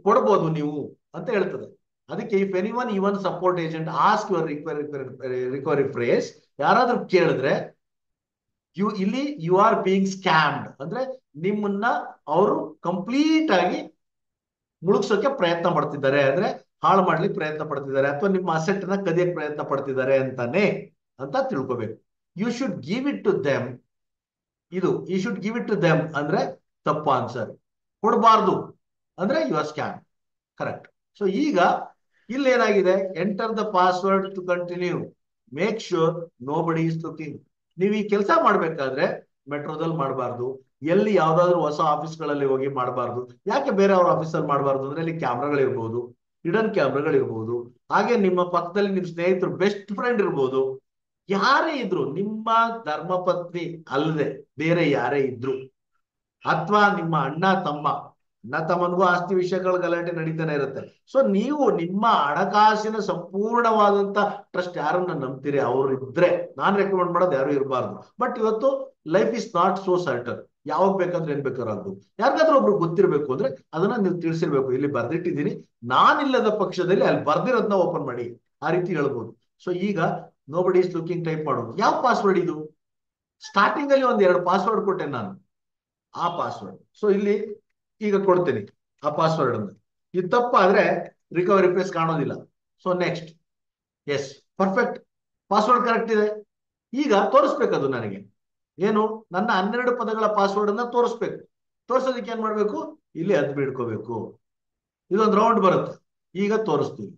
ಕೊಡ್ಬೋದು ನೀವು ಅಂತ ಹೇಳ್ತದೆ. ಅದಕ್ಕೆ if anyone even support agent ask your recovery phrase, ಯಾರಾದ್ರೂ ಕೇಳಿದ್ರೆ ಇಲ್ಲಿ ಯು ಆರ್ ಬೀಯಿಂಗ್ ಸ್ಕ್ಯಾಮ್ಡ್, ಅಂದ್ರೆ ನಿಮ್ಮನ್ನ ಅವರು ಕಂಪ್ಲೀಟ್ ಆಗಿ ಮುಳುಗ್ಸೋಕೆ ಪ್ರಯತ್ನ ಪಡ್ತಿದ್ದಾರೆ, ಅಂದ್ರೆ ಹಾಳು ಮಾಡ್ಲಿಕ್ಕೆ ಪ್ರಯತ್ನ ಪಡ್ತಿದ್ದಾರೆ, ಅಥವಾ ನಿಮ್ಮ ಅಸೆಟ್ ನ ಕದಿಯಕ್ಕೆ ಪ್ರಯತ್ನ ಪಡ್ತಿದ್ದಾರೆ ಅಂತಾನೆ ಅಂತ ತಿಳ್ಕೋಬೇಕು. You should give it to them. ಇದು you should give it to them ಅಂದ್ರೆ ತಪ್ಪು ಆನ್ಸರ್. ಕೊಡಬಾರ್ದು. ಅಂದ್ರೆ ಯುವರ್ ಸ್ಕ್ಯಾನ್. ಕರೆಕ್ಟ್. ಸೊ ಈಗ ಇಲ್ಲಿ ಏನಾಗಿದೆ, enter the password to continue, make sure nobody is looking. ನೀವು ಈ ಕೆಲಸ ಮಾಡ್ಬೇಕಾದ್ರೆ ಮೆಟ್ರೋದಲ್ಲಿ ಮಾಡಬಾರ್ದು, ಎಲ್ಲಿ ಯಾವ್ದಾದ್ರು ಹೊಸ ಆಫೀಸ್ಗಳಲ್ಲಿ ಹೋಗಿ ಮಾಡಬಾರ್ದು. ಯಾಕೆ ಬೇರೆ ಅವ್ರ ಆಫೀಸಲ್ಲಿ ಮಾಡಬಾರ್ದು ಅಂದ್ರೆ ಇಲ್ಲಿ ಕ್ಯಾಮ್ರಾಗಳಿರ್ಬೋದು, ಹಿಡನ್ ಕ್ಯಾಮ್ರಾಗಳಿರ್ಬೋದು, ಹಾಗೆ ನಿಮ್ಮ ಪಕ್ಕದಲ್ಲಿ ನಿಮ್ಮ ಸ್ನೇಹಿತರು ಬೆಸ್ಟ್ ಫ್ರೆಂಡ್ ಇರ್ಬೋದು. ಯಾರೇ ಇದ್ರು, ನಿಮ್ಮ ಧರ್ಮಪತ್ನಿ ಅಲ್ಲದೆ ಬೇರೆ ಯಾರೇ ಇದ್ರು, ಅಥವಾ ನಿಮ್ಮ ಅಣ್ಣ ತಮ್ಮ, ಅಣ್ಣ ತಮ್ಮನಿಗೂ ಆಸ್ತಿ ವಿಷಯಗಳ ಗಲಾಟೆ ನಡೀತಾನೆ ಇರುತ್ತೆ. ಸೊ ನೀವು ನಿಮ್ಮ ಹಣಕಾಸಿನ ಸಂಪೂರ್ಣವಾದಂತ ಟ್ರಸ್ಟ್ ಯಾರನ್ನ ನಂಬ್ತೀರಿ ಅವ್ರು ಇದ್ರೆ, ನಾನ್ ರೆಕಮೆಂಡ್ ಮಾಡೋದು ಯಾರು ಇರಬಾರ್ದು. ಬಟ್ ಇವತ್ತು life is not so certain, ಯಾವಾಗ ಬೇಕಾದ್ರೆ ಏನ್ ಬೇಕಾದ್ರೂ ಆಗ್ಬೋದು. ಯಾರಿಗಾದ್ರೂ ಒಬ್ರು ಗೊತ್ತಿರ್ಬೇಕು ಅಂದ್ರೆ ಅದನ್ನ ನೀವು ತಿಳಿಸಿರ್ಬೇಕು, ಇಲ್ಲಿ ಬರ್ದಿಟ್ಟಿದ್ದೀನಿ, ನಾನಿಲ್ಲದ ಪಕ್ಷದಲ್ಲಿ ಅಲ್ಲಿ ಬರ್ದಿರೋದನ್ನ ಓಪನ್ ಮಾಡಿ, ಆ ರೀತಿ ಹೇಳ್ಬೋದು. ಸೊ ಈಗ ನೋಬಡಿ ಇಸ್ ಲುಕಿಂಗ್ ಟೈಪ್ ಮಾಡೋದು. ಯಾವ ಪಾಸ್ವರ್ಡ್ ಇದು? ಸ್ಟಾರ್ಟಿಂಗ್ ಅಲ್ಲಿ ಒಂದ್ 2 ಪಾಸ್ವರ್ಡ್ ಕೊಟ್ಟೆ ನಾನು, ಆ ಪಾಸ್ವರ್ಡ್. ಸೊ ಇಲ್ಲಿ ಈಗ ಕೊಡ್ತೀನಿ ಆ ಪಾಸ್ವರ್ಡ್ ಅನ್ನು. ಇದು ತಪ್ಪಾದ್ರೆ ರಿಕವರಿ ಫೇಸ್ ಕಾಣೋದಿಲ್ಲ. So next, yes, perfect, password correct ಇದೆ. ಈಗ ತೋರಿಸ್ಬೇಕದು ನನಗೆ ಏನು, ನನ್ನ 12 ಪದಗಳ ಪಾಸ್ವರ್ಡ್ ಅನ್ನ ತೋರಿಸ್ಬೇಕು. ತೋರ್ಸೋದಕ್ಕೆ ಏನ್ ಮಾಡ್ಬೇಕು, ಇಲ್ಲಿ ಅದ್ ಬಿಡ್ಕೋಬೇಕು, ಇದೊಂದು ರೌಂಡ್ ಬರುತ್ತೆ. ಈಗ ತೋರಿಸ್ತೀವಿ.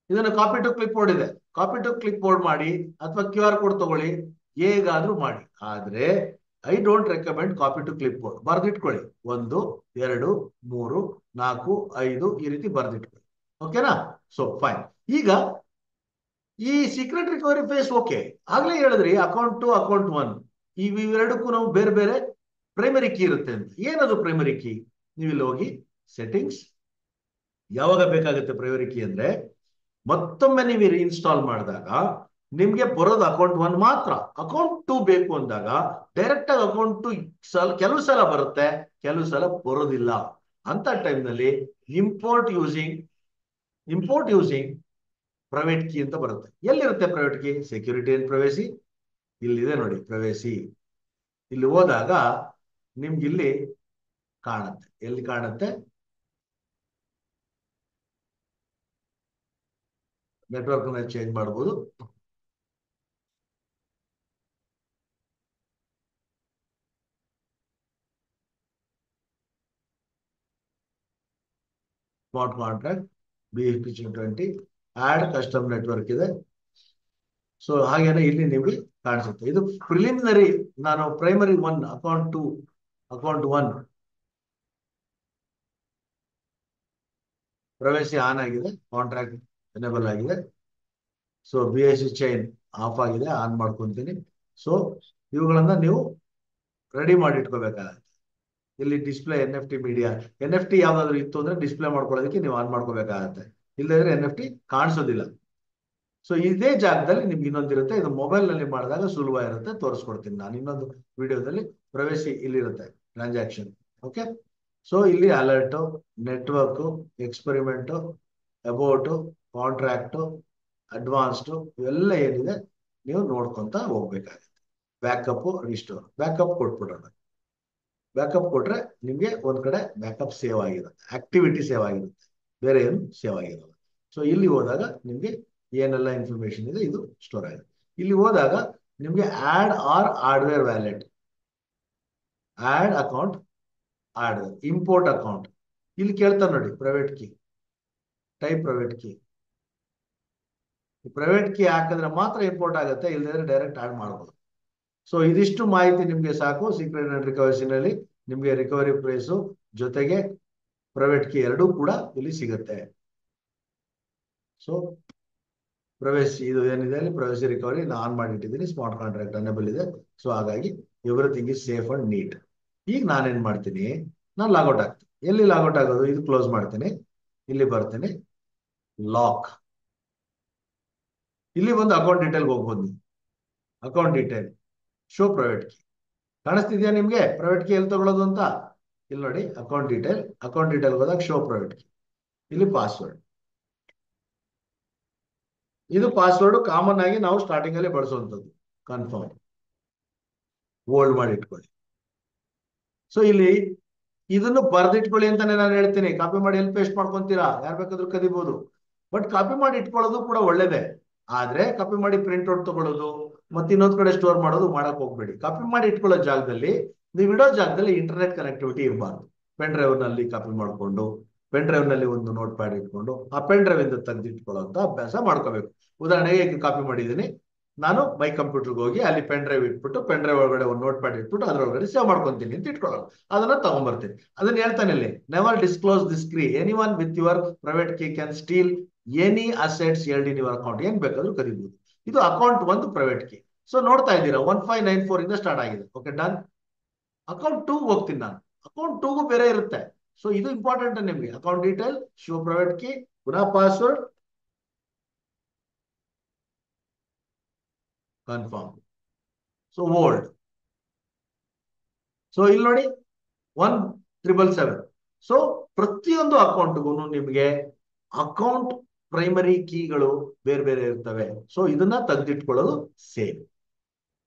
ಇದನ್ನ ಕಾಪಿ ಟು ಕ್ಲಿಪ್ ಬೋರ್ಡ್ ಇದೆ, ಕಾಪಿ ಟು ಕ್ಲಿಪ್ ಬೋರ್ಡ್ ಮಾಡಿ, ಅಥವಾ QR ಕೋಡ್ ತಗೊಳ್ಳಿ, ಹೇಗಾದ್ರೂ ಮಾಡಿ. ಆದ್ರೆ I don't recommend copy to clipboard. ಬರ್ದಿಟ್ಕೊಳ್ಳಿ, 1 2 3 4 5 ಈ ರೀತಿ ಬರ್ದಿಟ್ಕೊಳ್ಳಿ. ಓಕೆನಾ? So fine. ಈಗ ಈ ಸೀಕ್ರೆಟ್ ರಿಕವರಿ ಫೇಸ್ ಓಕೆ, ಆಗ್ಲೇ ಹೇಳಿದ್ರಿ ಅಕೌಂಟ್ ಟು ಅಕೌಂಟ್ 1, ಇವೆರಡಕ್ಕೂ ನಾವು ಬೇರೆ ಬೇರೆ ಪ್ರೈಮರಿ ಕೀ ಇರುತ್ತೆ ಅಂತ. ಏನದು ಪ್ರೈಮರಿ ಕೀ? ನೀವು ಇಲ್ಲಿ ಹೋಗಿ ಸೆಟ್ಟಿಂಗ್ಸ್, ಯಾವಾಗ ಬೇಕಾಗುತ್ತೆ ಪ್ರೈಮರಿ ಕೀ ಅಂದ್ರೆ, ಮತ್ತೊಮ್ಮೆ ನೀವು ಇನ್ಸ್ಟಾಲ್ ಮಾಡಿದಾಗ ನಿಮ್ಗೆ ಬರೋದು ಅಕೌಂಟ್ 1 ಮಾತ್ರ. ಅಕೌಂಟ್ 2 ಬೇಕು ಅಂದಾಗ ಡೈರೆಕ್ಟ್ ಆಗಿ ಅಕೌಂಟ್ 2 ಕೆಲವು ಸಲ ಬರುತ್ತೆ, ಕೆಲವು ಸಲ ಬರೋದಿಲ್ಲ. ಅಂತ ಟೈಮ್ ನಲ್ಲಿ ಇಂಪೋರ್ಟ್ ಯೂಸಿಂಗ್ ಪ್ರೈವೇಟ್ ಕೀ ಅಂತ ಬರುತ್ತೆ. ಎಲ್ಲಿರುತ್ತೆ private key? Security and privacy, ಇಲ್ಲಿದೆ ನೋಡಿ ಪ್ರೈವೇಸಿ. ಇಲ್ಲಿ ಹೋದಾಗ ನಿಮ್ಗೆ ಇಲ್ಲಿ ಕಾಣುತ್ತೆ. ಎಲ್ಲಿ ಕಾಣುತ್ತೆ? ನೆಟ್ವರ್ಕ್ ಚೇಂಜ್ ಮಾಡಬಹುದು. Smart contract BFP20 add custom network ಇದೆ. ಸೊ ಹಾಗೇನೆ ಇಲ್ಲಿ ನಿಮಗೆ ಕಾಣಿಸುತ್ತೆ. ಇದು ಪ್ರಿಲಿಮಿನರಿ, ನಾನು ಪ್ರೈಮರಿ 1 ಅಕೌಂಟ್ 1 ಪ್ರವೇಶ ಆನ್ ಆಗಿದೆ, ಕಾಂಟ್ರಾಕ್ಟ್ ಎನೇಬಲ್ ಆಗಿದೆ. ಸೊ BIC ಚೈನ್ ಆಫ್ ಆಗಿದೆ, ಆನ್ ಮಾಡ್ಕೊಂತೀನಿ. ಸೊ ಇವುಗಳನ್ನ ನೀವು ರೆಡಿ ಮಾಡಿ ಇಟ್ಕೋಬೇಕಾಗತ್ತೆ. ಇಲ್ಲಿ ಡಿಸ್ಪ್ಲೇ NFT ಮೀಡಿಯಾ, NFT ಯಾವ್ದಾದ್ರು ಇತ್ತು ಅಂದ್ರೆ ಡಿಸ್ಪ್ಲೇ ಮಾಡ್ಕೊಳ್ಳೋದಕ್ಕೆ ನೀವು ಆನ್ ಮಾಡ್ಕೋಬೇಕಾಗತ್ತೆ, ಇಲ್ಲದ್ರೆ NFT ಕಾಣಿಸೋದಿಲ್ಲ. ಸೊ ಇದೇ ಜಾಗದಲ್ಲಿ ನಿಮ್ಗೆ ಇನ್ನೊಂದಿರುತ್ತೆ, ಇದು ಮೊಬೈಲ್ ನಲ್ಲಿ ಮಾಡಿದಾಗ ಸುಲಭ ಇರುತ್ತೆ, ತೋರಿಸ್ಕೊಡ್ತೀನಿ ನಾನು ಇನ್ನೊಂದು ವಿಡಿಯೋದಲ್ಲಿ. ಪ್ರವೇಶಿ ಇಲ್ಲಿರುತ್ತೆ ಟ್ರಾನ್ಸಾಕ್ಷನ್. ಓಕೆ. ಸೊ ಇಲ್ಲಿ alert, network, experiment, about, contract, advanced, ಇವೆಲ್ಲ ಏನಿದೆ ನೀವು ನೋಡ್ಕೊಂತ ಹೋಗ್ಬೇಕಾಗುತ್ತೆ. Backup, restore. ಬ್ಯಾಕಪ್ ಕೊಟ್ಬಿಡೋಣ. ಬ್ಯಾಕಪ್ ಕೊಟ್ರೆ ನಿಮ್ಗೆ ಒಂದ್ ಕಡೆ ಬ್ಯಾಕಪ್ ಸೇವ್ ಆಗಿರುತ್ತೆ, ಆಕ್ಟಿವಿಟಿ ಸೇವ್ ಆಗಿರುತ್ತೆ, ಬೇರೆ ಏನು ಸೇವ್ ಆಗಿರಲ್ಲ. ಸೊ ಇಲ್ಲಿ ಹೋದಾಗ ನಿಮ್ಗೆ ಏನೆಲ್ಲ ಇನ್ಫಾರ್ಮೇಶನ್ ಇದೆ ಇದು ಸ್ಟೋರ್ ಆಗಿದೆ. ಇಲ್ಲಿ ಹೋದಾಗ ನಿಮ್ಗೆ add or hardware wallet, add account, hardware, import account, ಇಲ್ಲಿ ಕೇಳ್ತಾರೆ ನೋಡಿ private key, type private key. Private key ಹಾಕಿದ್ರೆ ಮಾತ್ರ ಇಂಪೋರ್ಟ್ ಆಗುತ್ತೆ, ಇಲ್ಲದ್ರೆ ಡೈರೆಕ್ಟ್ ಆಡ್ ಮಾಡಬಹುದು. ಸೊ ಇದಿಷ್ಟು ಮಾಹಿತಿ ನಿಮ್ಗೆ ಸಾಕು. ಸೀಕ್ರೆಟ್ ಅಂಡ್ ರಿಕವರಿನಲ್ಲಿ ನಿಮ್ಗೆ ರಿಕವರಿ ಪ್ರೈಸು ಜೊತೆಗೆ ಪ್ರೈವೇಟ್ ಕೀ ಎರಡೂ ಕೂಡ ಇಲ್ಲಿ ಸಿಗುತ್ತೆ. ಸೊ ಪ್ರೈವೇಸಿ ಇದು ಏನಿದೆ ಅಲ್ಲಿ ಪ್ರೈವೇಸಿ ರಿಕವರಿ ನಾನು ಆನ್ ಮಾಡಿಟ್ಟಿದ್ದೀನಿ, ಸ್ಮಾರ್ಟ್ ಕಾಂಟ್ರಾಕ್ಟ್ ಅನೇಬಲ್ ಇದೆ. ಸೊ ಹಾಗಾಗಿ everything is safe and neat. ಈಗ ನಾನೇನ್ ಮಾಡ್ತೀನಿ, ನಾನು ಲಾಗೌಟ್ ಆಗ್ತೀನಿ. ಎಲ್ಲಿ ಲಾಗೌಟ್ ಆಗೋದು? ಇದು ಕ್ಲೋಸ್ ಮಾಡ್ತೀನಿ, ಇಲ್ಲಿ ಬರ್ತೀನಿ, ಲಾಕ್. ಇಲ್ಲಿ ಒಂದು ಅಕೌಂಟ್ ಡೀಟೇಲ್ಗೆ ಹೋಗ್ಬೋದು ನೀವು. Account detail, show private key ಕಾಣಿಸ್ತಿದ್ಯಾ ನಿಮ್ಗೆ? ಪ್ರೈವೇಟ್ ಕೀ ಎಲ್ಲಿ ತಗೊಳ್ಳೋದು ಅಂತ ಇಲ್ಲಿ ನೋಡಿ, ಅಕೌಂಟ್ ಡೀಟೇಲ್ ಹೋದಾಗ ಶೋ ಪ್ರೈವೇಟ್ ಕೀ, ಇಲ್ಲಿ ಪಾಸ್ವರ್ಡ್. ಇದು ಪಾಸ್ವರ್ಡ್ ಕಾಮನ್ ಆಗಿ ನಾವು ಸ್ಟಾರ್ಟಿಂಗ್ ಅಲ್ಲಿ ಬಳಸುವಂಥದ್ದು. ಕನ್ಫರ್ಮ್, ಹೋಲ್ಡ್ ಮಾಡಿ ಇಟ್ಕೊಳ್ಳಿ. ಸೊ ಇಲ್ಲಿ ಇದನ್ನು ಬರ್ದಿಟ್ಕೊಳ್ಳಿ ಅಂತಾನೆ ನಾನು ಹೇಳ್ತೀನಿ. ಕಾಪಿ ಮಾಡಿ ಎಲ್ಲಿ ಪೇಸ್ಟ್ ಮಾಡ್ಕೊಂತೀರಾ, ಯಾರು ಬೇಕಾದ್ರೂ ಕದಿಬಹುದು. ಬಟ್ ಕಾಪಿ ಮಾಡಿ ಇಟ್ಕೊಳ್ಳೋದು ಕೂಡ ಒಳ್ಳೇದೇ. ಆದ್ರೆ ಕಾಪಿ ಮಾಡಿ ಪ್ರಿಂಟ್ ಔಟ್ ತಗೊಳ್ಳೋದು ಮತ್ತೆ ಇನ್ನೊಂದ್ ಕಡೆ ಸ್ಟೋರ್ ಮಾಡೋದು ಮಾಡಕ್ ಹೋಗ್ಬೇಡಿ. ಕಾಪಿ ಮಾಡಿ ಇಟ್ಕೊಳ್ಳೋ ಜಾಗದಲ್ಲಿ, ನೀವು ಇಡೋ ಜಾಗದಲ್ಲಿ ಇಂಟರ್ನೆಟ್ ಕನೆಕ್ಟಿವಿಟಿ ಇರಬಾರ್ದು. ಪೆನ್ ಡ್ರೈವ್ ನಲ್ಲಿ ಕಾಪಿ ಮಾಡ್ಕೊಂಡು ಪೆನ್ ಡ್ರೈವ್ ನಲ್ಲಿ ಒಂದು ನೋಟ್ ಪ್ಯಾಡ್ ಇಟ್ಕೊಂಡು ಆ ಪೆನ್ ಡ್ರೈವ್ ಇಂದ ತೆಗೆದಿಟ್ಕೊಳ್ಳುವಂತ ಅಭ್ಯಾಸ ಮಾಡ್ಕೋಬೇಕು. ಉದಾಹರಣೆಗೆ ಈಗ ಕಾಪಿ ಮಾಡಿದ್ದೀನಿ, ನಾನು ಮೈ ಕಂಪ್ಯೂಟರ್ಗೆ ಹೋಗಿ ಅಲ್ಲಿ ಪೆನ್ ಡ್ರೈವ್ ಇಟ್ಬಿಟ್ಟು ಪೆನ್ ಡ್ರೈವ್ ಒಳಗಡೆ ಒಂದು ನೋಟ್ ಪ್ಯಾಡ್ ಇಟ್ಬಿಟ್ಟು ಅದ್ರೊಳಗಡೆ ಸೇವ್ ಮಾಡ್ಕೊಂತೀನಿ ಅಂತ ಇಟ್ಕೊಳ್ಳೋದು. ಅದನ್ನ ತಗೊಂಡ್ಬರ್ತೀನಿ. ಅದನ್ನ ಹೇಳ್ತಾನೆ ಇಲ್ಲಿ, never disclose this key, any one with your private key can steel any assets held in your account. ಏನ್ ಬೇಕಾದ್ರೂ ಕದಿಬಹುದು. ಇದು ಅಕೌಂಟ್ ಒಂದು ಪ್ರೈವೇಟ್ ಕೀ. ಸೊ ನೋಡ್ತಾ ಇದ್ದೀರಾ 1594 ಇಂದ ಸ್ಟಾರ್ಟ್ ಆಗಿದೆ. Okay done. ಅಕೌಂಟ್ 2 ಹೋಗ್ತೀನಿ ನಾನು. ಅಕೌಂಟ್ 2ಗೂ ಬೇರೆ ಇರುತ್ತೆ. ಸೊ ಇದು ಇಂಪಾರ್ಟೆಂಟ್ ನಿಮ್ಗೆ. Account detail, show private key, ಪುನಃ password, confirm. So old. So ಇಲ್ಲಿ ನೋಡಿ 1777. ಸೊ ಪ್ರತಿಯೊಂದು ಅಕೌಂಟ್ಗೂ ನಿಮಗೆ ಅಕೌಂಟ್ ಪ್ರೈಮರಿ ಕೀಗಳು ಬೇರೆ ಬೇರೆ ಇರ್ತವೆ. ಸೊ ಇದನ್ನ ತೆಗೆದಿಟ್ಕೊಳ್ಳೋದು ಸೇಮ್.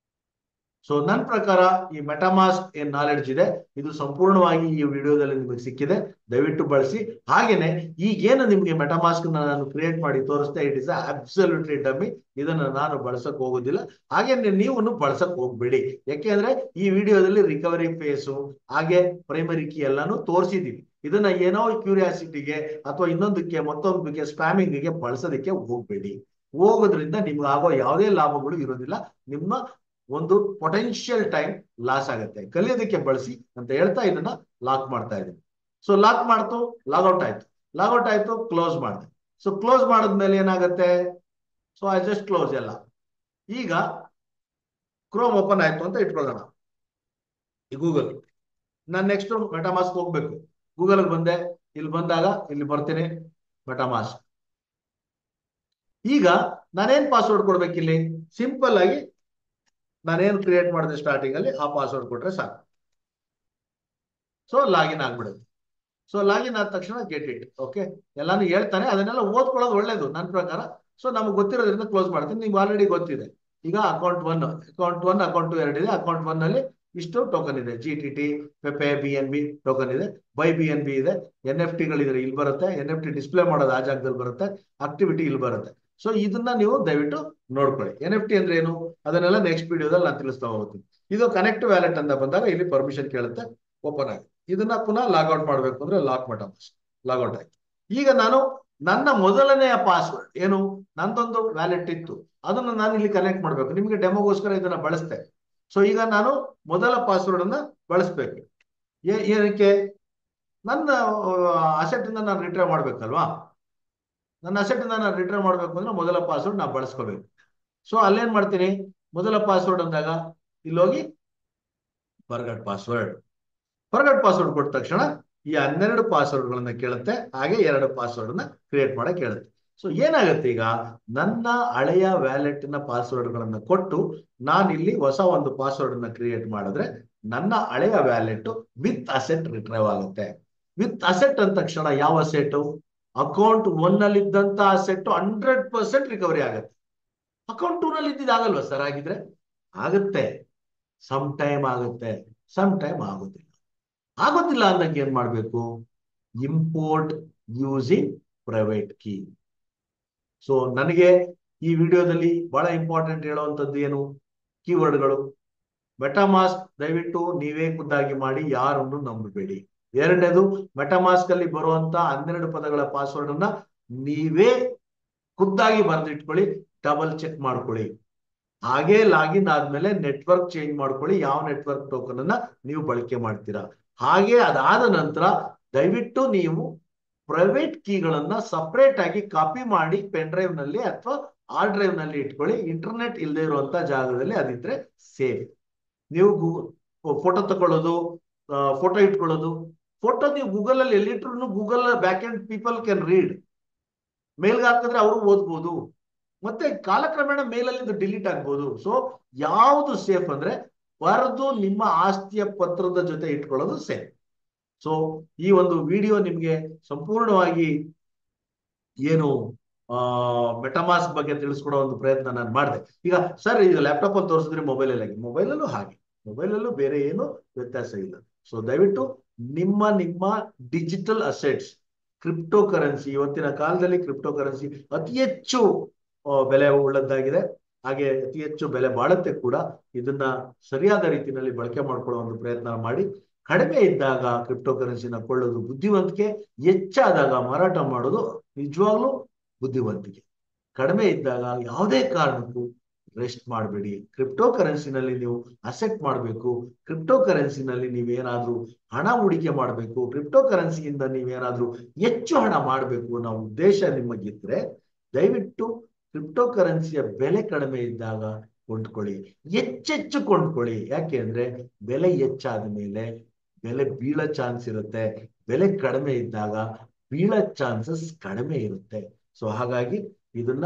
ಸೊ ನನ್ನ ಪ್ರಕಾರ ಈ ಮೆಟಾಮಾಸ್ಕ್ ಏನ್ ನಾಲೆಡ್ಜ್ ಇದೆ ಇದು ಸಂಪೂರ್ಣವಾಗಿ ಈ ವಿಡಿಯೋದಲ್ಲಿ ನಿಮಗೆ ಸಿಕ್ಕಿದೆ. ದಯವಿಟ್ಟು ಬಳಸಿ. ಹಾಗೇನೆ ಈಗೇನು ನಿಮ್ಗೆ ಮೆಟಾಮಾಸ್ಕ್ ನಾನು ಕ್ರಿಯೇಟ್ ಮಾಡಿ ತೋರಿಸ್ತಾ, ಇಟ್ ಇಸ್ ಅಬ್ಸಲ್ಯೂಟ್ಲಿ ಡಮ್ಮಿ. ಇದನ್ನ ನಾನು ಬಳಸಕ್ ಹೋಗೋದಿಲ್ಲ. ಹಾಗೇನೆ ನೀವು ಬಳಸಕ್ ಹೋಗ್ಬೇಡಿ. ಯಾಕೆಂದ್ರೆ ಈ ವಿಡಿಯೋದಲ್ಲಿ ರಿಕವರಿ ಫೇಸು ಹಾಗೆ ಪ್ರೈಮರಿ ಕೀ ಎಲ್ಲಾನು ತೋರಿಸಿದೀವಿ. ಇದನ್ನ ಏನೋ ಕ್ಯೂರಿಯಾಸಿಟಿಗೆ ಅಥವಾ ಇನ್ನೊಂದಕ್ಕೆ ಮತ್ತೊಂದಕ್ಕೆ ಸ್ಪ್ಯಾಮಿಂಗ್ಗೆ ಬಳಸೋದಕ್ಕೆ ಹೋಗ್ಬೇಡಿ. ಹೋಗೋದ್ರಿಂದ ನಿಮ್ಗೆ ಆಗೋ ಯಾವುದೇ ಲಾಭಗಳು ಇರೋದಿಲ್ಲ. ನಿಮ್ಮ ಒಂದು ಪೊಟೆನ್ಶಿಯಲ್ ಟೈಮ್ ಲಾಸ್ ಆಗುತ್ತೆ. ಕಲಿಯೋದಕ್ಕೆ ಬಳಸಿ ಅಂತ ಹೇಳ್ತಾ ಇದನ್ನ ಲಾಕ್ ಮಾಡ್ತಾ ಇದ್ದೀನಿ. ಸೊ ಲಾಕ್ ಮಾಡ್ತು, ಲಾಗೌಟ್ ಆಯ್ತು. ಲಾಗೌಟ್ ಆಯ್ತು, ಕ್ಲೋಸ್ ಮಾಡಿದೆ. ಸೊ ಕ್ಲೋಸ್ ಮಾಡಿದ್ಮೇಲೆ ಏನಾಗುತ್ತೆ? ಸೊ ಐ ಜಸ್ಟ್ ಕ್ಲೋಸ್ ಎಲ್ಲ. ಈಗ ಕ್ರೋಮ್ ಓಪನ್ ಆಯ್ತು ಅಂತ ಇಟ್ಕೊಳ್ಳೋಣ. ಈ ಗೂಗಲ್, ನಾನು ನೆಕ್ಸ್ಟ್ ಮೆಟಾಮಾಸ್ಕ್ ಹೋಗ್ಬೇಕು. ಗೂಗಲ್ ಬಂದೆ. ಇಲ್ಲಿ ಬಂದಾಗ ಇಲ್ಲಿ ಬರ್ತೀನಿ, ಮೆಟಾಮಾಸ್ಕ್. ಈಗ ನಾನೇನ್ ಪಾಸ್ವರ್ಡ್ ಕೊಡ್ಬೇಕು? ಇಲ್ಲಿ ಸಿಂಪಲ್ ಆಗಿ ನಾನೇನು ಕ್ರಿಯೇಟ್ ಮಾಡಿದೆ ಸ್ಟಾರ್ಟಿಂಗ್ ಅಲ್ಲಿ ಆ ಪಾಸ್ವರ್ಡ್ ಕೊಟ್ರೆ ಸಾಕು. ಸೊ ಲಾಗಿನ್ ಆಗ್ಬಿಡುತ್ತೆ. ಸೊ ಲಾಗಿನ್ ಆದ ತಕ್ಷಣ ಗೆಟ್ ಇಟ್. ಓಕೆ, ಎಲ್ಲಾನು ಹೇಳ್ತಾನೆ. ಅದನ್ನೆಲ್ಲ ಓದ್ಕೊಳ್ಳೋದು ಒಳ್ಳೇದು ನನ್ನ ಪ್ರಕಾರ. ಸೊ ನಮ್ಗೆ ಗೊತ್ತಿರೋದ್ರಿಂದ ಕ್ಲೋಸ್ ಮಾಡ್ತೀನಿ. ನಿಮ್ಗೆ ಆಲ್ರೆಡಿ ಗೊತ್ತಿದೆ. ಈಗ ಅಕೌಂಟ್ 1, ಅಕೌಂಟ್ 2 ಎರಡು ಇದೆ. ಅಕೌಂಟ್ 1 ನಲ್ಲಿ ಇಷ್ಟು ಟೋಕನ್ ಇದೆ. GTT, ಪೆಪೆ, BNB ಟೋಕನ್ ಇದೆ. ಬೈ BNB ಇದೆ. NFT ಗಳಿದ್ರೆ ಇಲ್ಲಿ ಬರುತ್ತೆ. NFT ಡಿಸ್ಪ್ಲೇ ಮಾಡೋದು ಆ ಜಾಗದಲ್ಲಿ ಬರುತ್ತೆ. ಆಕ್ಟಿವಿಟಿ ಇಲ್ಲಿ ಬರುತ್ತೆ. ಸೊ ಇದನ್ನ ನೀವು ದಯವಿಟ್ಟು ನೋಡ್ಕೊಳ್ಳಿ. NFT ಅಂದ್ರೆ ಏನು ಅದನ್ನೆಲ್ಲ ನೆಕ್ಸ್ಟ್ ವಿಡಿಯೋದಲ್ಲಿ ನಾನು ತಿಳಿಸ್ತಾ ಹೋಗ್ತೀನಿ. ಇದು ಕನೆಕ್ಟ್ ವ್ಯಾಲೆಟ್ ಅಂತ ಬಂದಾಗ ಇಲ್ಲಿ ಪರ್ಮಿಷನ್ ಕೇಳುತ್ತೆ, ಓಪನ್ ಆಗಿ. ಇದನ್ನ ಪುನಃ ಲಾಗ್ಔಟ್ ಮಾಡ್ಬೇಕು ಅಂದ್ರೆ ಲಾಕ್ ಮೆಟಾಮಾಸ್ಕ್. ಲಾಗ್ಔಟ್ ಆಯ್ತು. ಈಗ ನಾನು ನನ್ನ ಮೊದಲನೆಯ ಪಾಸ್ವರ್ಡ್ ಏನು, ನಂದೊಂದು ವ್ಯಾಲೆಟ್ ಇತ್ತು, ಅದನ್ನ ನಾನು ಇಲ್ಲಿ ಕನೆಕ್ಟ್ ಮಾಡ್ಬೇಕು. ನಿಮಗೆ ಡೆಮೋಗೋಸ್ಕರ ಇದನ್ನ ಬಳಸ್ತೆ. ಸೊ ಈಗ ನಾನು ಮೊದಲ ಪಾಸ್ವರ್ಡ್ ಅನ್ನ ಬಳಸ್ಬೇಕು. ಏನಕ್ಕೆ? ನನ್ನ ಅಸೆಟ್ ಇಂದ ನಾನು ರಿಟ್ರೈವ್ ಮಾಡ್ಬೇಕಲ್ವಾ. ನನ್ನ ಅಸೆಟ್ ಇಂದ ನಾನು ರಿಟ್ರೈವ್ ಮಾಡ್ಬೇಕು ಅಂದ್ರೆ ಮೊದಲ ಪಾಸ್ವರ್ಡ್ ನಾವು ಬಳಸ್ಕೋಬೇಕು. ಸೊ ಅಲ್ಲೇನ್ ಮಾಡ್ತೀನಿ, ಮೊದಲ ಪಾಸ್ವರ್ಡ್ ಅಂದಾಗ ಇಲ್ಲೋಗಿ ಫರ್ಗಟ್ ಪಾಸ್ವರ್ಡ್. ಫರ್ಗಟ್ ಪಾಸ್ವರ್ಡ್ ಕೊಟ್ಟ ತಕ್ಷಣ ಈ 12 ಪಾಸ್ವರ್ಡ್ ಗಳನ್ನ ಕೇಳುತ್ತೆ. ಹಾಗೆ 2 ಪಾಸ್ವರ್ಡ್ ನ ಕ್ರಿಯೇಟ್ ಮಾಡಕ್ ಕೇಳುತ್ತೆ. ಸೊ ಏನಾಗುತ್ತೆ, ಈಗ ನನ್ನ ಹಳೆಯ ವ್ಯಾಲೆಟ್ ನ ಪಾಸ್ವರ್ಡ್ ಗಳನ್ನ ಕೊಟ್ಟು ನಾನು ಇಲ್ಲಿ ಹೊಸ ಒಂದು ಪಾಸ್ವರ್ಡ್ ಅನ್ನ ಕ್ರಿಯೇಟ್ ಮಾಡಿದ್ರೆ ನನ್ನ ಹಳೆಯ ವ್ಯಾಲೆಟ್ ವಿತ್ ಅಸೆಟ್ ರಿಟ್ರೈವ್ ಆಗುತ್ತೆ. ವಿತ್ ಅಸೆಟ್ ಅಂದ ತಕ್ಷಣ ಯಾವ ಅಸೆಟ್? ಅಕೌಂಟ್ 1 ನಲ್ಲಿ ಇದ್ದಂತ ಅಸೆಟ್ 100% ರಿಕವರಿ ಆಗುತ್ತೆ. ಅಕೌಂಟ್ 2 ನಲ್ಲಿ ಇದ್ದಿದ್ದಾಗಲ್ವಾ ಸರ್? ಆಗಿದ್ರೆ ಆಗುತ್ತೆ. ಸಮ್ ಟೈಮ್ ಆಗುತ್ತೆ, ಸಮ್ ಟೈಮ್ ಆಗೋದಿಲ್ಲ. ಆಗೋದಿಲ್ಲ ಅಂದಾಗ ಏನ್ ಮಾಡ್ಬೇಕು? Import using private key. So ನನಗೆ ಈ ವಿಡಿಯೋದಲ್ಲಿ ಬಹಳ ಇಂಪಾರ್ಟೆಂಟ್ ಹೇಳುವಂಥದ್ದು ಏನು? ಕೀವರ್ಡ್ಗಳು. ಮೆಟಾಮಾಸ್ಕ್ ದಯವಿಟ್ಟು ನೀವೇ ಖುದ್ದಾಗಿ ಮಾಡಿ, ಯಾರನ್ನು ನಂಬಬೇಡಿ. ಎರಡನೇದು, ಮೆಟಾಮಾಸ್ಕ್ ಅಲ್ಲಿ ಬರುವಂತ 12 ಪದಗಳ ಪಾಸ್ವರ್ಡ್ ಅನ್ನ ನೀವೇ ಖುದ್ದಾಗಿ ಬರೆದಿಟ್ಕೊಳ್ಳಿ, ಡಬಲ್ ಚೆಕ್ ಮಾಡ್ಕೊಳ್ಳಿ. ಹಾಗೆ ಲಾಗಿನ್ ಆದ್ಮೇಲೆ ನೆಟ್ವರ್ಕ್ ಚೇಂಜ್ ಮಾಡ್ಕೊಳ್ಳಿ, ಯಾವ ನೆಟ್ವರ್ಕ್ ಟೋಕನ್ ಅನ್ನ ನೀವು ಬಳಕೆ ಮಾಡ್ತೀರಾ. ಹಾಗೆ ಅದಾದ ನಂತರ ದಯವಿಟ್ಟು ನೀವು ಪ್ರೈವೇಟ್ ಕೀಗಳನ್ನ ಸಪರೇಟ್ ಆಗಿ ಕಾಪಿ ಮಾಡಿ ಪೆನ್ ಡ್ರೈವ್ ನಲ್ಲಿ ಅಥವಾ ಹಾರ್ಡ್ ಡ್ರೈವ್ ನಲ್ಲಿ ಇಟ್ಕೊಳ್ಳಿ. ಇಂಟರ್ನೆಟ್ ಇಲ್ಲದೆ ಇರುವಂತ ಜಾಗದಲ್ಲಿ ಅದಿದ್ರೆ ಸೇಫ್. ನೀವು ಫೋಟೋ ತಗೊಳ್ಳೋದು, ಫೋಟೋ ಇಟ್ಕೊಳ್ಳೋದು, ಫೋಟೋ ನೀವು ಗೂಗಲ್ ಅಲ್ಲಿ ಎಲ್ಲಿಟ್ರು Google back end people can read. ಮೇಲ್ಗೆ ಹಾಕಿದ್ರೆ ಅವರು ಓದ್ಬೋದು. ಮತ್ತೆ ಕಾಲಕ್ರಮೇಣ ಮೇಲಲ್ಲಿ ಡಿಲೀಟ್ ಆಗ್ಬೋದು. ಸೊ ಯಾವುದು ಸೇಫ್ ಅಂದ್ರೆ ಬರೆದು ನಿಮ್ಮ ಆಸ್ತಿಯ ಪತ್ರದ ಜೊತೆ ಇಟ್ಕೊಳ್ಳೋದು ಸೇಫ್. ಸೊ ಈ ಒಂದು ವಿಡಿಯೋ ನಿಮ್ಗೆ ಸಂಪೂರ್ಣವಾಗಿ ಏನು ಮೆಟಾಮಾಸ್ಕ್ ಬಗ್ಗೆ ತಿಳಿಸ್ಕೊಡೋ ಒಂದು ಪ್ರಯತ್ನ ನಾನು ಮಾಡಿದೆ. ಈಗ ಸರ್ ಈಗ ಲ್ಯಾಪ್ಟಾಪ್ ಅಲ್ಲಿ ತೋರಿಸಿದ್ರೆ ಮೊಬೈಲಲ್ಲಿ, ಮೊಬೈಲಲ್ಲೂ ಹಾಗೆ, ಮೊಬೈಲಲ್ಲೂ ಬೇರೆ ಏನು ವ್ಯತ್ಯಾಸ ಇಲ್ಲ. ಸೊ ದಯವಿಟ್ಟು ನಿಮ್ಮ ಡಿಜಿಟಲ್ ಅಸೆಟ್ಸ್, ಕ್ರಿಪ್ಟೋ ಕರೆನ್ಸಿ, ಇವತ್ತಿನ ಕಾಲದಲ್ಲಿ ಕ್ರಿಪ್ಟೋ ಕರೆನ್ಸಿ ಅತಿ ಹೆಚ್ಚು ಬೆಲೆ ಉಳ್ಳದ್ದಾಗಿದೆ. ಹಾಗೆ ಅತಿ ಹೆಚ್ಚು ಬೆಲೆ ಬಾಳುತ್ತೆ ಕೂಡ. ಇದನ್ನ ಸರಿಯಾದ ರೀತಿಯಲ್ಲಿ ಬಳಕೆ ಮಾಡ್ಕೊಳ್ಳೋ ಒಂದು ಪ್ರಯತ್ನ ಮಾಡಿ. ಕಡಿಮೆ ಇದ್ದಾಗ ಕ್ರಿಪ್ಟೋ ಕರೆನ್ಸಿನ ಕೊಳ್ಳೋದು ಬುದ್ಧಿವಂತಿಕೆ, ಹೆಚ್ಚಾದಾಗ ಮಾರಾಟ ಮಾಡೋದು ನಿಜವಾಗ್ಲೂ ಬುದ್ಧಿವಂತಿಕೆ. ಕಡಿಮೆ ಇದ್ದಾಗ ಯಾವುದೇ ಕಾರಣಕ್ಕೂ ರೆಸ್ಟ್ ಮಾಡಬೇಡಿ. ಕ್ರಿಪ್ಟೋ ಕರೆನ್ಸಿನಲ್ಲಿ ನೀವು ಅಸೆಟ್ ಮಾಡಬೇಕು. ಕ್ರಿಪ್ಟೋ ಕರೆನ್ಸಿನಲ್ಲಿ ನೀವೇನಾದ್ರೂ ಹಣ ಹೂಡಿಕೆ ಮಾಡಬೇಕು, ಕ್ರಿಪ್ಟೋ ಕರೆನ್ಸಿಯಿಂದ ನೀವೇನಾದ್ರೂ ಹೆಚ್ಚು ಹಣ ಮಾಡಬೇಕು ಅನ್ನೋ ಉದ್ದೇಶ ನಿಮಗಿದ್ರೆ ದಯವಿಟ್ಟು ಕ್ರಿಪ್ಟೋ ಕರೆನ್ಸಿಯ ಬೆಲೆ ಕಡಿಮೆ ಇದ್ದಾಗ ಕೊಂಡ್ಕೊಳ್ಳಿ, ಹೆಚ್ಚೆಚ್ಚು ಕೊಂಡ್ಕೊಳ್ಳಿ. ಯಾಕೆ ಅಂದ್ರೆ ಬೆಲೆ ಹೆಚ್ಚಾದ ಮೇಲೆ ಬೆಲೆ ಬೀಳೋ ಚಾನ್ಸ್ ಇರುತ್ತೆ, ಬೆಲೆ ಕಡಿಮೆ ಇದ್ದಾಗ ಬೀಳೋ ಚಾನ್ಸಸ್ ಕಡಿಮೆ ಇರುತ್ತೆ. ಸೊ ಹಾಗಾಗಿ ಇದನ್ನ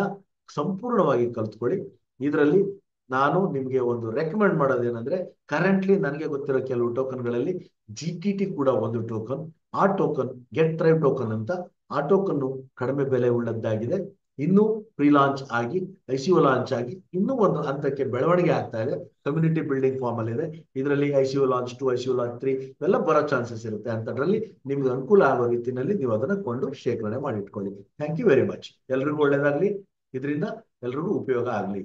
ಸಂಪೂರ್ಣವಾಗಿ ಕಲ್ತ್ಕೊಳ್ಳಿ. ಇದರಲ್ಲಿ ನಾನು ನಿಮ್ಗೆ ಒಂದು ರೆಕಮೆಂಡ್ ಮಾಡೋದೇನೆಂದ್ರೆ, ಕರೆಂಟ್ಲಿ ನನಗೆ ಗೊತ್ತಿರೋ ಕೆಲವು ಟೋಕನ್ಗಳಲ್ಲಿ GTT ಕೂಡ ಒಂದು ಟೋಕನ್. ಆ ಟೋಕನ್ ಗೆಟ್ ಥ್ರೈವ್ ಟೋಕನ್ ಅಂತ, ಆ ಟೋಕನ್ ಕಡಿಮೆ ಬೆಲೆ ಉಳ್ಳದ್ದಾಗಿದೆ. ಇನ್ನೂ ಪ್ರೀ ಲಾಂಚ್ ಆಗಿ ICO ಲಾಂಚ್ ಆಗಿ ಇನ್ನೂ ಒಂದು ಹಂತಕ್ಕೆ ಬೆಳವಣಿಗೆ ಆಗ್ತಾ ಇದೆ. ಕಮ್ಯುನಿಟಿ ಬಿಲ್ಡಿಂಗ್ ಫಾರ್ಮ್ ಅಲ್ಲಿ ಇದೆ. ಇದರಲ್ಲಿ ICO ಲಾಂಚ್ 2, ICO ಲಾಂಚ್ 3 ಇವೆಲ್ಲ ಬರೋ ಚಾನ್ಸಸ್ ಇರುತ್ತೆ. ಅಂತದ್ರಲ್ಲಿ ನಿಮ್ಗೆ ಅನುಕೂಲ ಆಗೋ ರೀತಿಯಲ್ಲಿ ನೀವು ಅದನ್ನ ಕೊಂಡು ಶೇಖರಣೆ ಮಾಡಿ ಇಟ್ಕೊಳ್ಳಿ. Thank you very much. ಎಲ್ರಿಗೂ ಒಳ್ಳೇದಾಗ್ಲಿ, ಇದರಿಂದ ಎಲ್ರಿಗೂ ಉಪಯೋಗ ಆಗ್ಲಿ.